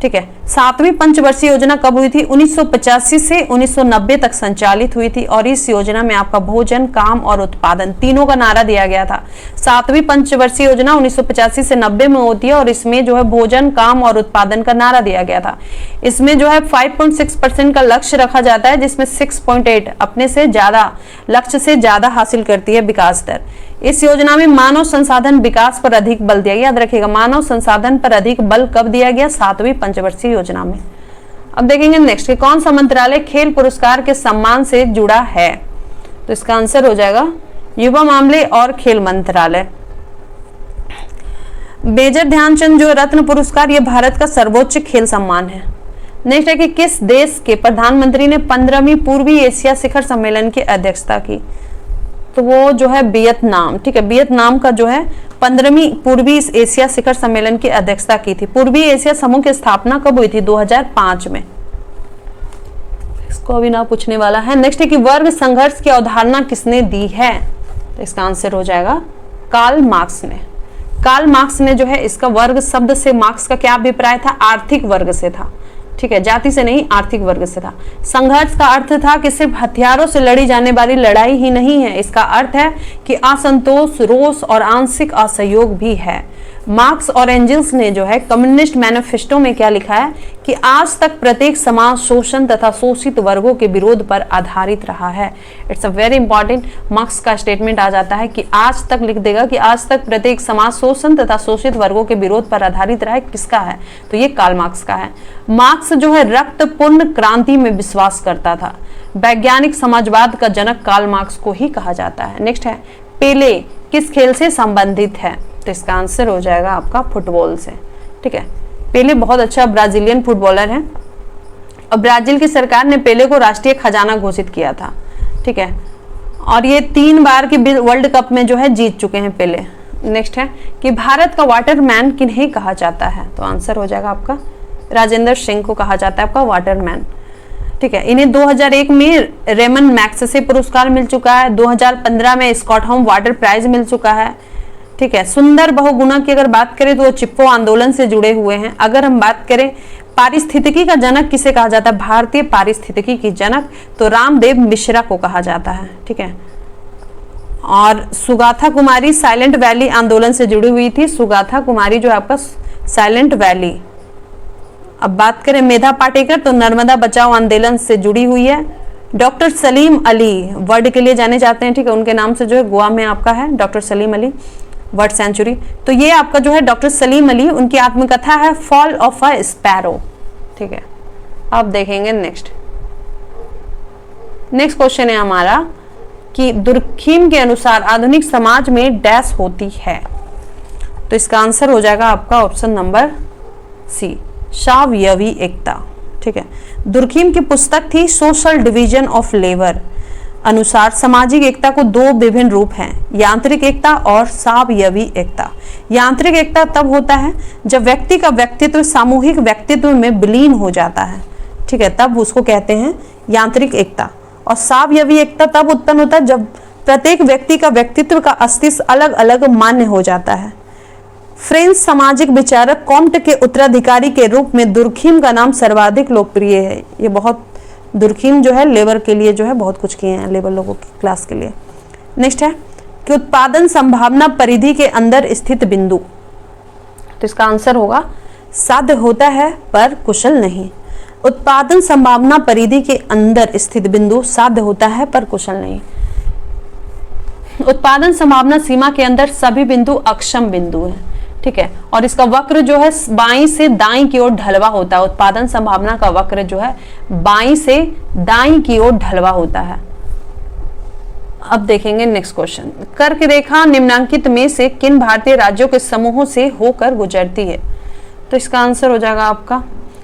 ठीक है। 7वीं पंचवर्षीय योजना कब हुई थी? 1985 से 1990 तक संचालित हुई थी और इस योजना में आपका भोजन, काम और उत्पादन तीनों का नारा दिया गया था। 7वीं पंचवर्षीय योजना 1985 से 90 में होती है और इसमें जो है भोजन, काम और उत्पादन का नारा दिया गया था। इसमें जो है 5.6% का लक्ष्य रखा जाता है, जिसमें 6.8 अपने से ज्यादा लक्ष्य से ज्यादा हासिल करती है विकास दर। इस योजना में मानव संसाधन विकास पर अधिक बल दिया गया। याद रखिएगा, मानव संसाधन पर अधिक बल कब दिया गया? 7वीं पंचवर्षीय योजना में। अब देखेंगे नेक्स्ट कि कौन सा मंत्रालय खेल पुरस्कार के सम्मान से जुड़ा है? तो इसका आंसर हो जाएगा युवा मामले और खेल मंत्रालय। मेजर ध्यानचंद जो रत्न पुरस्कार, ये भारत का सर्वोच्च खेल सम्मान है। नेक्स्ट है कि किस देश के प्रधानमंत्री ने 15वीं पूर्वी एशिया शिखर सम्मेलन की अध्यक्षता की? तो वो जो है वियतनाम, ठीक है। वियतनाम का जो है 15वीं पूर्वी एशिया शिखर सम्मेलन की अध्यक्षता की थी। पूर्वी एशिया समूह की स्थापना कब हुई थी? 2005 में। इसको अभी ना पूछने वाला है। नेक्स्ट है कि वर्ग संघर्ष की अवधारणा किसने दी है? तो इसका आंसर हो जाएगा कार्ल मार्क्स ने। कार्ल मार्क्स ने जो है इसका वर्ग शब्द से मार्क्स का क्या अभिप्राय था? आर्थिक वर्ग से था, ठीक है, जाति से नहीं, आर्थिक वर्ग से था। संघर्ष का अर्थ था कि सिर्फ हथियारों से लड़ी जाने वाली लड़ाई ही नहीं है, इसका अर्थ है कि असंतोष, रोष और आंशिक असहयोग भी है। मार्क्स और एंजल्स ने जो है कम्युनिस्ट मैनिफेस्टो में क्या लिखा है कि आज तक प्रत्येक समाज शोषण तथा शोषित वर्गों के विरोध पर आधारित रहा है। It's a very important, marks का स्टेटमेंट आ जाता है कि आज तक लिख देगा कि आज तक प्रत्येक समाज शोषण तथा शोषित वर्गों के विरोध पर आधारित रहा है। किसका है? तो ये कार्ल मार्क्स का है। मार्क्स जो है रक्तपूर्ण क्रांति में विश्वास करता था। वैज्ञानिक समाजवाद का जनक कार्ल मार्क्स को ही कहा जाता है। नेक्स्ट है पेले किस खेल से संबंधित है? तो इसका आंसर हो जाएगा आपका फुटबॉल से, ठीक है। पेले बहुत अच्छा ब्राजीलियन फुटबॉलर है और ब्राजील की सरकार ने पेले को राष्ट्रीय खजाना घोषित किया था, ठीक है। और ये 3 बार की वर्ल्ड कप में जो है जीत चुके हैं पेले। नेक्स्ट है कि भारत का वाटरमैन किन्हें कहा जाता है? तो आंसर हो जाएगा आपका राजेंद्र सिंह को कहा जाता है आपका वाटरमैन, ठीक है। इन्हें 2001 में रेमन मैग्सेसे पुरस्कार मिल चुका है। 2015 में स्कॉटहोम वाटर प्राइज मिल चुका है, ठीक है। सुंदर बहुगुणा की अगर बात करें तो वो चिप्को आंदोलन से जुड़े हुए हैं। अगर हम बात करें पारिस्थितिकी का जनक किसे कहा जाता है? भारतीय पारिस्थितिकी की जनक तो रामदेव मिश्रा को कहा जाता है, ठीक है। और सुगाथा कुमारी साइलेंट वैली आंदोलन से जुड़ी हुई थी। सुगाथा कुमारी जो है आपका साइलेंट वैली। अब बात करें मेधा पाटेकर तो नर्मदा बचाओ आंदोलन से जुड़ी हुई है। डॉक्टर सलीम अली वर्ड के लिए जाने जाते हैं, ठीक है। उनके नाम से जो है गोवा में आपका है doctor Salim Ali bird sanctuary. तो ये आपका जो है डॉक्टर सलीम अली, उनकी आत्मकथा है फॉल ऑफ अ स्पैरो, ठीक है। अब देखेंगे नेक्स्ट क्वेश्चन है हमारा कि दुर्खीम के अनुसार आधुनिक समाज में डैश होती है? तो इसका आंसर हो जाएगा आपका ऑप्शन नंबर सी, सावयवी एकता, ठीक है। दुर्खीम की पुस्तक थी सोशल डिवीजन ऑफ लेबर अनुसार सामाजिक एकता को 2 विभिन्न रूप हैं, यांत्रिक एकता और सावयवी एकता। यांत्रिक एकता तब होता है जब व्यक्ति का व्यक्तित्व सामूहिक व्यक्तित्व में विलीन हो जाता है, ठीक है, तब उसको कहते हैं यांत्रिक एकता। और सावयवी एकता तब उत्पन्न होता है जब प्रत्येक व्यक्ति का व्यक्तित्व का अस्तित्व अलग अलग मान्य हो जाता है। फ्रेंच सामाजिक विचारक कॉम्ट के उत्तराधिकारी के रूप में दुर्खीम का नाम सर्वाधिक लोकप्रिय है। ये बहुत दुर्खीम जो है लेबर के लिए जो है बहुत कुछ किए हैं, लेबर लोगों की क्लास के लिए। नेक्स्ट है कि उत्पादन संभावना परिधि के अंदर स्थित बिंदु। तो इसका आंसर होगा साध्य होता है पर कुशल नहीं। उत्पादन संभावना परिधि के अंदर स्थित बिंदु साध्य होता है पर कुशल नहीं। उत्पादन संभावना सीमा के अंदर सभी बिंदु अक्षम बिंदु हैं, ठीक है। और इसका वक्र जो है बाईं से दाईं की ओर ढलवा होता है। उत्पादन संभावना का वक्र जो है बाईं से दाईं की ओर ढलवा होता है। अब देखेंगे नेक्स्ट क्वेश्चन, कर्क रेखा निम्नांकित में से किन भारतीय राज्यों के समूहों से होकर गुजरती है? तो इसका आंसर हो जाएगा आपका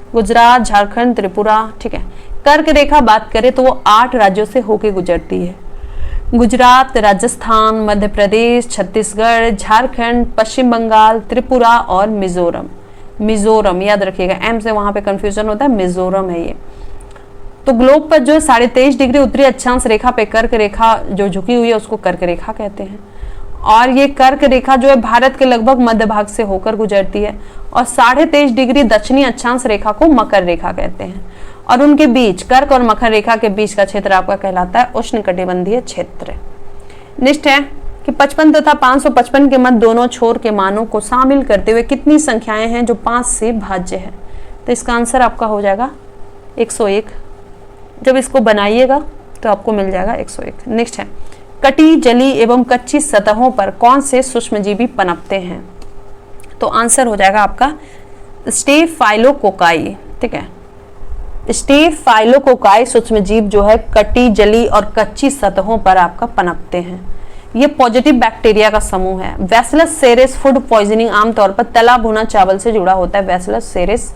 गुजरात, झारखंड, त्रिपुरा, ठीक है। कर्क रेखा बात करें तो वो 8 राज्यों से होकर गुजरती है। गुजरात, राजस्थान, मध्य प्रदेश, छत्तीसगढ़, झारखंड, पश्चिम बंगाल, त्रिपुरा और मिजोरम। मिजोरम याद रखिएगा, एम से वहां पे कंफ्यूजन होता है, मिजोरम है ये। तो ग्लोब पर जो 23.5 डिग्री उत्तरी अक्षांश रेखा पे कर्क रेखा जो झुकी हुई है उसको कर्क रेखा कहते हैं। और ये कर्क रेखा जो है भारत के लगभग मध्य भाग से होकर गुजरती है। और 23.5 डिग्री दक्षिणी अक्षांश रेखा को मकर रेखा कहते हैं। और उनके बीच, कर्क और मकर रेखा के बीच का क्षेत्र आपका कहलाता है उष्णकटिबंधीय क्षेत्र। नेक्स्ट है कि 55 तथा 555 के मध्य दोनों छोर के मानों को शामिल करते हुए कितनी संख्याएं हैं जो 5 से भाज्य है? तो इसका आंसर आपका हो जाएगा 101। जब इसको बनाइएगा तो आपको मिल जाएगा 101। नेक्स्ट है, कटी, जली एवं कच्ची सतहों पर कौन से सूक्ष्मजीवी पनपते हैं? तो आंसर हो जाएगा आपका स्टेफाइलोकोकाई। ठीक है, स्टेफाइलोकोकाई सूक्ष्मजीव जो है कटी, जली और कच्ची सतहों पर आपका पनपते हैं। ये पॉजिटिव बैक्टीरिया का समूह है। बैसिलस सेरेस फूड पॉइजनिंग आमतौर पर तला भुना चावल से जुड़ा होता है। Bacillus cereus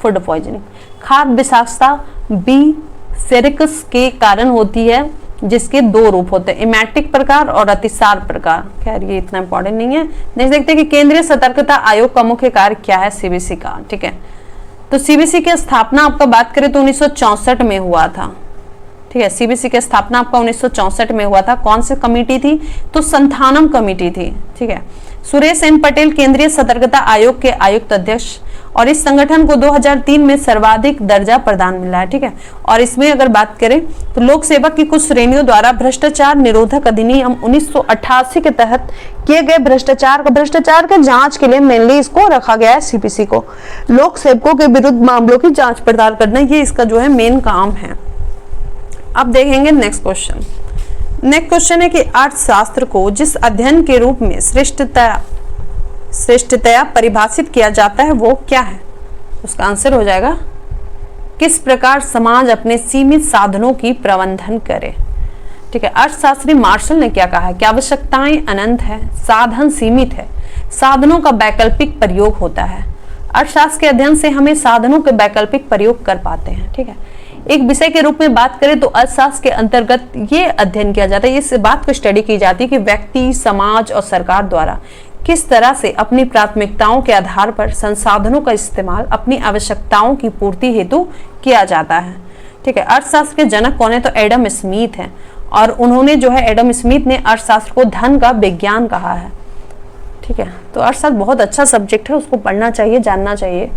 food poisoning. खाद्य विषाक्तता बी सेरिकस के कारण होती है, जिसके 2 रूप होते हैं, इमेटिक प्रकार और अतिसार प्रकार। खैर ये इतना इंपॉर्टेंट नहीं है। नेक्स्ट देखते हैं कि केंद्रीय सतर्कता आयोग का मुख्य कार्य क्या है? सीबीसी का। ठीक है, तो सीबीसी की स्थापना आपका बात करें तो 1964 में हुआ था। ठीक है, सीबीसी की स्थापना आपका 1964 में हुआ था। कौन सी कमेटी थी? तो संथानम कमेटी थी। ठीक है, सुरेश एन पटेल केंद्रीय सतर्कता आयोग के आयुक्त अध्यक्ष, और इस संगठन को 2003 में सर्वाधिक दर्जा प्रदान मिला है। ठीक है, और इसमें अगर बात करें तो लोक सेवक की कुछ श्रेणियों द्वारा भ्रष्टाचार निरोधक अधिनियम 1988 के तहत किए गए भ्रष्टाचार के जांच के लिए मेनली इसको रखा गया है। सीपीसी को लोक सेवकों के विरुद्ध मामलों की जांच पड़ताल करना, ये इसका जो है मेन काम है। अब देखेंगे नेक्स्ट क्वेश्चन। नेक्स्ट क्वेश्चन है कि अर्थशास्त्र को जिस अध्ययन के रूप में श्रेष्ठतया परिभाषित किया जाता है वो क्या है? उसका आंसर हो जाएगा किस प्रकार समाज अपने सीमित साधनों की प्रबंधन करे। ठीक है, अर्थशास्त्री मार्शल ने क्या कहा है कि आवश्यकताएं अनंत है, साधन सीमित है, साधनों का वैकल्पिक प्रयोग होता है। अर्थशास्त्र के अध्ययन से हमें साधनों के वैकल्पिक प्रयोग कर पाते हैं। ठीक है, एक विषय के रूप में बात करें तो अर्थशास्त्र के अंतर्गत ये अध्ययन किया जाता है, इस बात को स्टडी की जाती है कि व्यक्ति, समाज और सरकार द्वारा किस तरह से अपनी प्राथमिकताओं के आधार पर संसाधनों का इस्तेमाल अपनी आवश्यकताओं की पूर्ति हेतु किया जाता है। ठीक है, अर्थशास्त्र के जनक कौन है? तो एडम स्मिथ है। और उन्होंने जो है, एडम स्मिथ ने अर्थशास्त्र को धन का विज्ञान कहा है। ठीक है, तो अर्थशास्त्र बहुत अच्छा सब्जेक्ट है, उसको पढ़ना चाहिए, जानना चाहिए।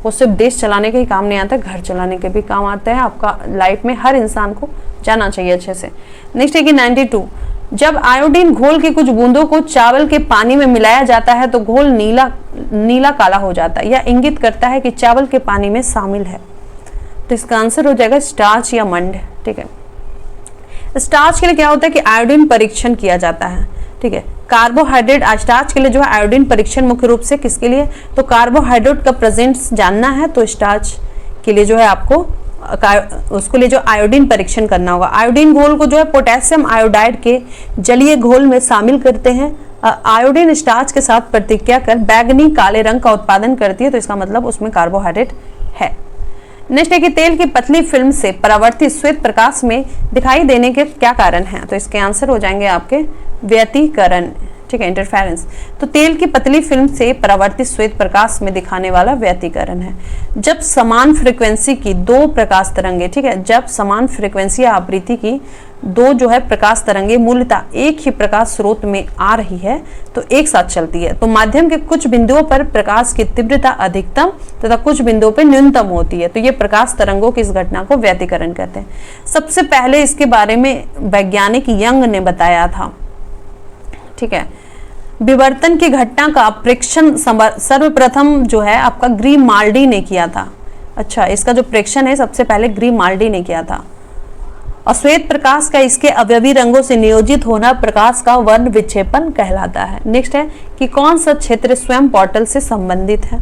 वो सिर्फ देश चलाने के ही काम नहीं आता, घर चलाने के भी काम आता है। आपका लाइफ में हर इंसान को जानना चाहिए अच्छे से। नेक्स्ट है कि 92, जब आयोडीन घोल की कुछ बूंदों को चावल के पानी में मिलाया जाता है तो घोल नीला काला हो जाता है, यह इंगित करता है कि चावल के पानी में शामिल है। तो इसका आंसर हो जाएगा स्टार्च या मंड। ठीक है, स्टार्च के लिए क्या होता है कि आयोडीन परीक्षण किया जाता है। ठीक है, कार्बोहाइड्रेट, स्टार्च के लिए जो है आयोडीन परीक्षण मुख्य रूप से किसके लिए? तो कार्बोहाइड्रेट का प्रेजेंस जानना है तो स्टार्च के लिए जो है आपको उसके लिए जो आयोडीन परीक्षण करना होगा। आयोडीन घोल को जो है पोटेशियम आयोडाइड के जलीय घोल में शामिल करते हैं। आयोडीन स्टार्च के साथ प्रतिक्रिया कर बैगनी काले रंग का उत्पादन करती है, तो इसका मतलब उसमें कार्बोहाइड्रेट है। नेक्स्ट है कि तेल की पतली फिल्म से परावर्तित श्वेत प्रकाश में दिखाई देने के क्या कारण हैं? तो इसके आंसर हो जाएंगे आपके व्यतिकरण। ठीक है, इंटरफेरेंस। तो तेल की पतली फिल्म से परावर्तित श्वेत प्रकाश में दिखाने वाला व्यतिकरण है। जब समान फ्रीक्वेंसी की 2 प्रकाश तरंगे, ठीक है, जब समान फ्रीक्वेंसी या आवृत्ति की 2 जो है प्रकाश तरंगे मूलतः एक ही प्रकाश स्रोत में आ रही है तो एक साथ चलती है, तो माध्यम के कुछ बिंदुओं पर प्रकाश की तीव्रता अधिकतम तथा कुछ बिंदुओं पर न्यूनतम होती है, तो ये प्रकाश तरंगों की इस घटना को व्यतिकरण कहते हैं। सबसे पहले इसके बारे में वैज्ञानिक यंग ने बताया था। ठीक है, विवर्तन की घटना का प्रेक्षण सर्वप्रथम जो है आपका ग्रीमाल्डी ने किया था। अच्छा, इसका जो प्रेक्षण है सबसे पहले ग्रीमाल्डी ने किया था। और श्वेत प्रकाश का इसके अवयवी रंगों से नियोजित होना प्रकाश का वर्ण विक्षेपण कहलाता है। नेक्स्ट है कि कौन सा क्षेत्र स्वयं पोर्टल से संबंधित है?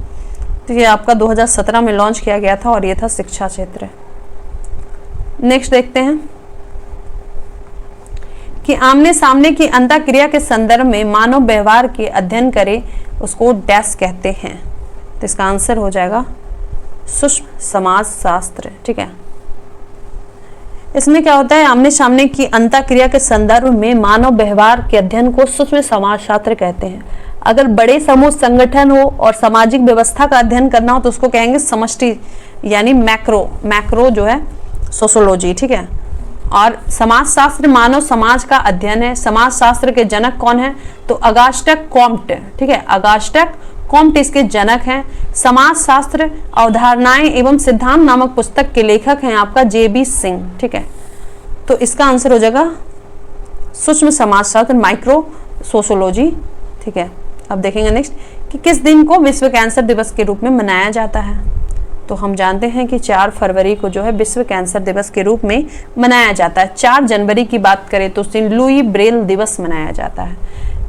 तो ये आपका 2017 में लॉन्च किया गया था और ये था शिक्षा क्षेत्र। नेक्स्ट देखते हैं कि आमने सामने की अंतःक्रिया के संदर्भ में मानव व्यवहार के अध्ययन करें, उसको डैश कहते हैं। तो इसका आंसर हो जाएगा सूक्ष्म समाज शास्त्र। ठीक है, इसमें क्या होता है, आमने सामने की अंतःक्रिया के संदर्भ में मानव व्यवहार के अध्ययन को सूक्ष्म समाजशास्त्र कहते हैं। अगर बड़े समूह संगठन हो और सामाजिक व्यवस्था का अध्ययन करना हो तो उसको कहेंगे समष्टि यानी मैक्रो जो है सोशियोलॉजी, ठीक है। और समाजशास्त्र मानव समाज का अध्ययन है। समाजशास्त्र के जनक कौन है, तो अगास्टस कॉम्ट, ठीक है, अगास्टस कॉम्ट इसके जनक हैं। समाजशास्त्र अवधारणाएं एवं सिद्धांत नामक पुस्तक के लेखक हैं आपका जे.बी. सिंह, ठीक है। तो इसका आंसर हो जाएगा सूक्ष्म समाजशास्त्र, माइक्रो सोशियोलॉजी, ठीक है। अब देखेंगे नेक्स्ट कि किस दिन को विश्व कैंसर दिवस के रूप में मनाया जाता है। तो हम जानते हैं कि 4 फरवरी को जो है विश्व कैंसर दिवस के रूप में मनाया जाता है। 4 जनवरी की बात करें तो उस दिन लुई ब्रेल दिवस मनाया जाता है।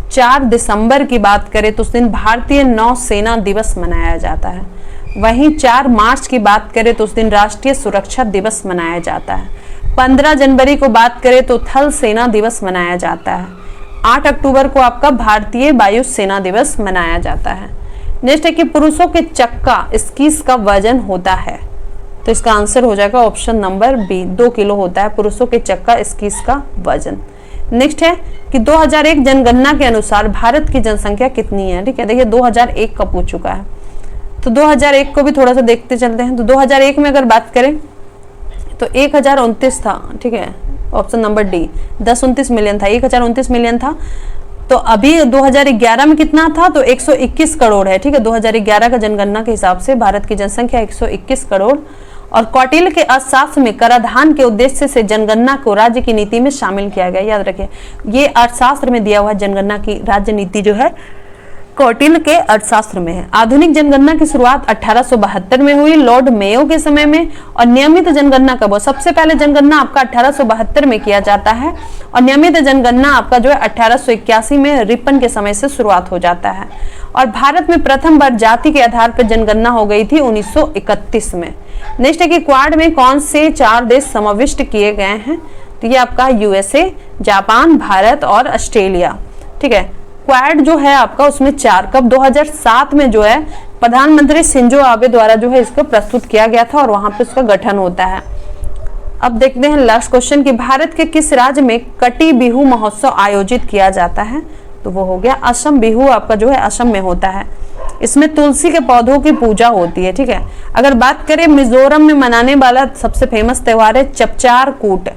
4 दिसंबर की बात करें तो उस दिन भारतीय नौसेना दिवस मनाया जाता है। वहीं 4 मार्च की बात करें तो उस दिन राष्ट्रीय सुरक्षा दिवस मनाया जाता है। 15 जनवरी को बात करें तो थल सेना दिवस मनाया जाता है। 8 अक्टूबर को आपका भारतीय वायु सेना दिवस मनाया जाता है। नेक्स्ट है कि पुरुषों के चक्का स्कीस का वजन होता है। तो इसका आंसर हो जाएगा ऑप्शन नंबर बी, 2 किलो होता है पुरुषों के चक्का स्कीस का वजन। नेक्स्ट है कि 2001 जनगणना के अनुसार भारत की जनसंख्या कितनी है, ठीक है। देखिए 2001 का पूछ चुका है, तो 2001 को भी थोड़ा सा देखते चलते हैं। तो 2001 में अगर बात करें तो 1029 था, ठीक है, ऑप्शन नंबर डी, 1029 मिलियन था, 1029 मिलियन था। तो अभी 2011 में कितना था, तो 121 करोड़ है, ठीक है। 2011 का जनगणना के हिसाब से भारत की जनसंख्या 121 करोड़। और कौटिल्य के अर्थशास्त्र में कराधान के उद्देश्य से जनगणना को राज्य की नीति में शामिल किया गया। याद रखें, ये अर्थशास्त्र में दिया हुआ जनगणना की राज्य नीति जो है कौटिल्य के अर्थशास्त्र में है। आधुनिक जनगणना की शुरुआत 1872 में हुई लॉर्ड मेयो के समय में। और नियमित जनगणना कब हो, सबसे पहले जनगणना आपका 1872 में किया जाता है और नियमित जनगणना आपका जो है 1881 में रिपन के समय से शुरुआत हो जाता है। और भारत में प्रथम बार जाति के आधार पर जनगणना हो गई थी 1931 में। नेक्स्ट है कि क्वाड में कौन से 4 देश समाविष्ट किए गए हैं, तो ये आपका यूएसए, जापान, भारत और ऑस्ट्रेलिया, ठीक है। क्वाड जो है आपका उसमें 4 कब 2007 में जो है प्रधानमंत्री शिंजो आबे द्वारा जो है इसको प्रस्तुत किया गया था और वहां पे उसका गठन होता है। अब देखते हैं लास्ट क्वेश्चन कि भारत के किस राज्य में कटी बिहू महोत्सव आयोजित किया जाता है, तो वो हो गया असम। बिहू आपका जो है असम में होता है। इसमें तुलसी के पौधों की पूजा होती है, ठीक है। अगर बात करें मिजोरम में मनाने वाला सबसे फेमस त्योहार है चपचार कूट।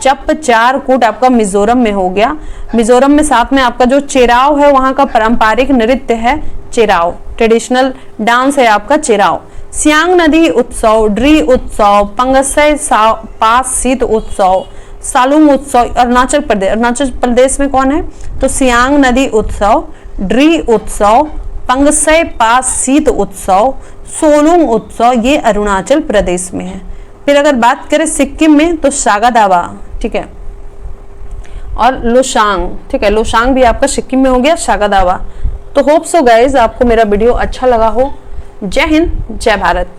चपचार कूट आपका मिजोरम में हो गया। मिजोरम में साथ में आपका जो चेराव है वहां का पारंपरिक नृत्य है चेराव, ट्रेडिशनल डांस है आपका चेराव। सियांग नदी उत्सव, ड्री उत्सव, पंगसई पास शीत उत्सव, सालुंग उत्सव अरुणाचल प्रदेश में कौन है, तो सियांग नदी उत्सव, ड्री उत्सव, पंगसई पास शीत उत्सव, सोलुंग उत्सव, ये अरुणाचल प्रदेश में है। फिर अगर बात करें सिक्किम में तो सागा दावा, ठीक है, और लोसांग, ठीक है, लोसांग भी आपका सिक्किम में हो गया, सागा दावा। तो होप सो गाइज आपको मेरा वीडियो अच्छा लगा हो। जय हिंद, जय भारत।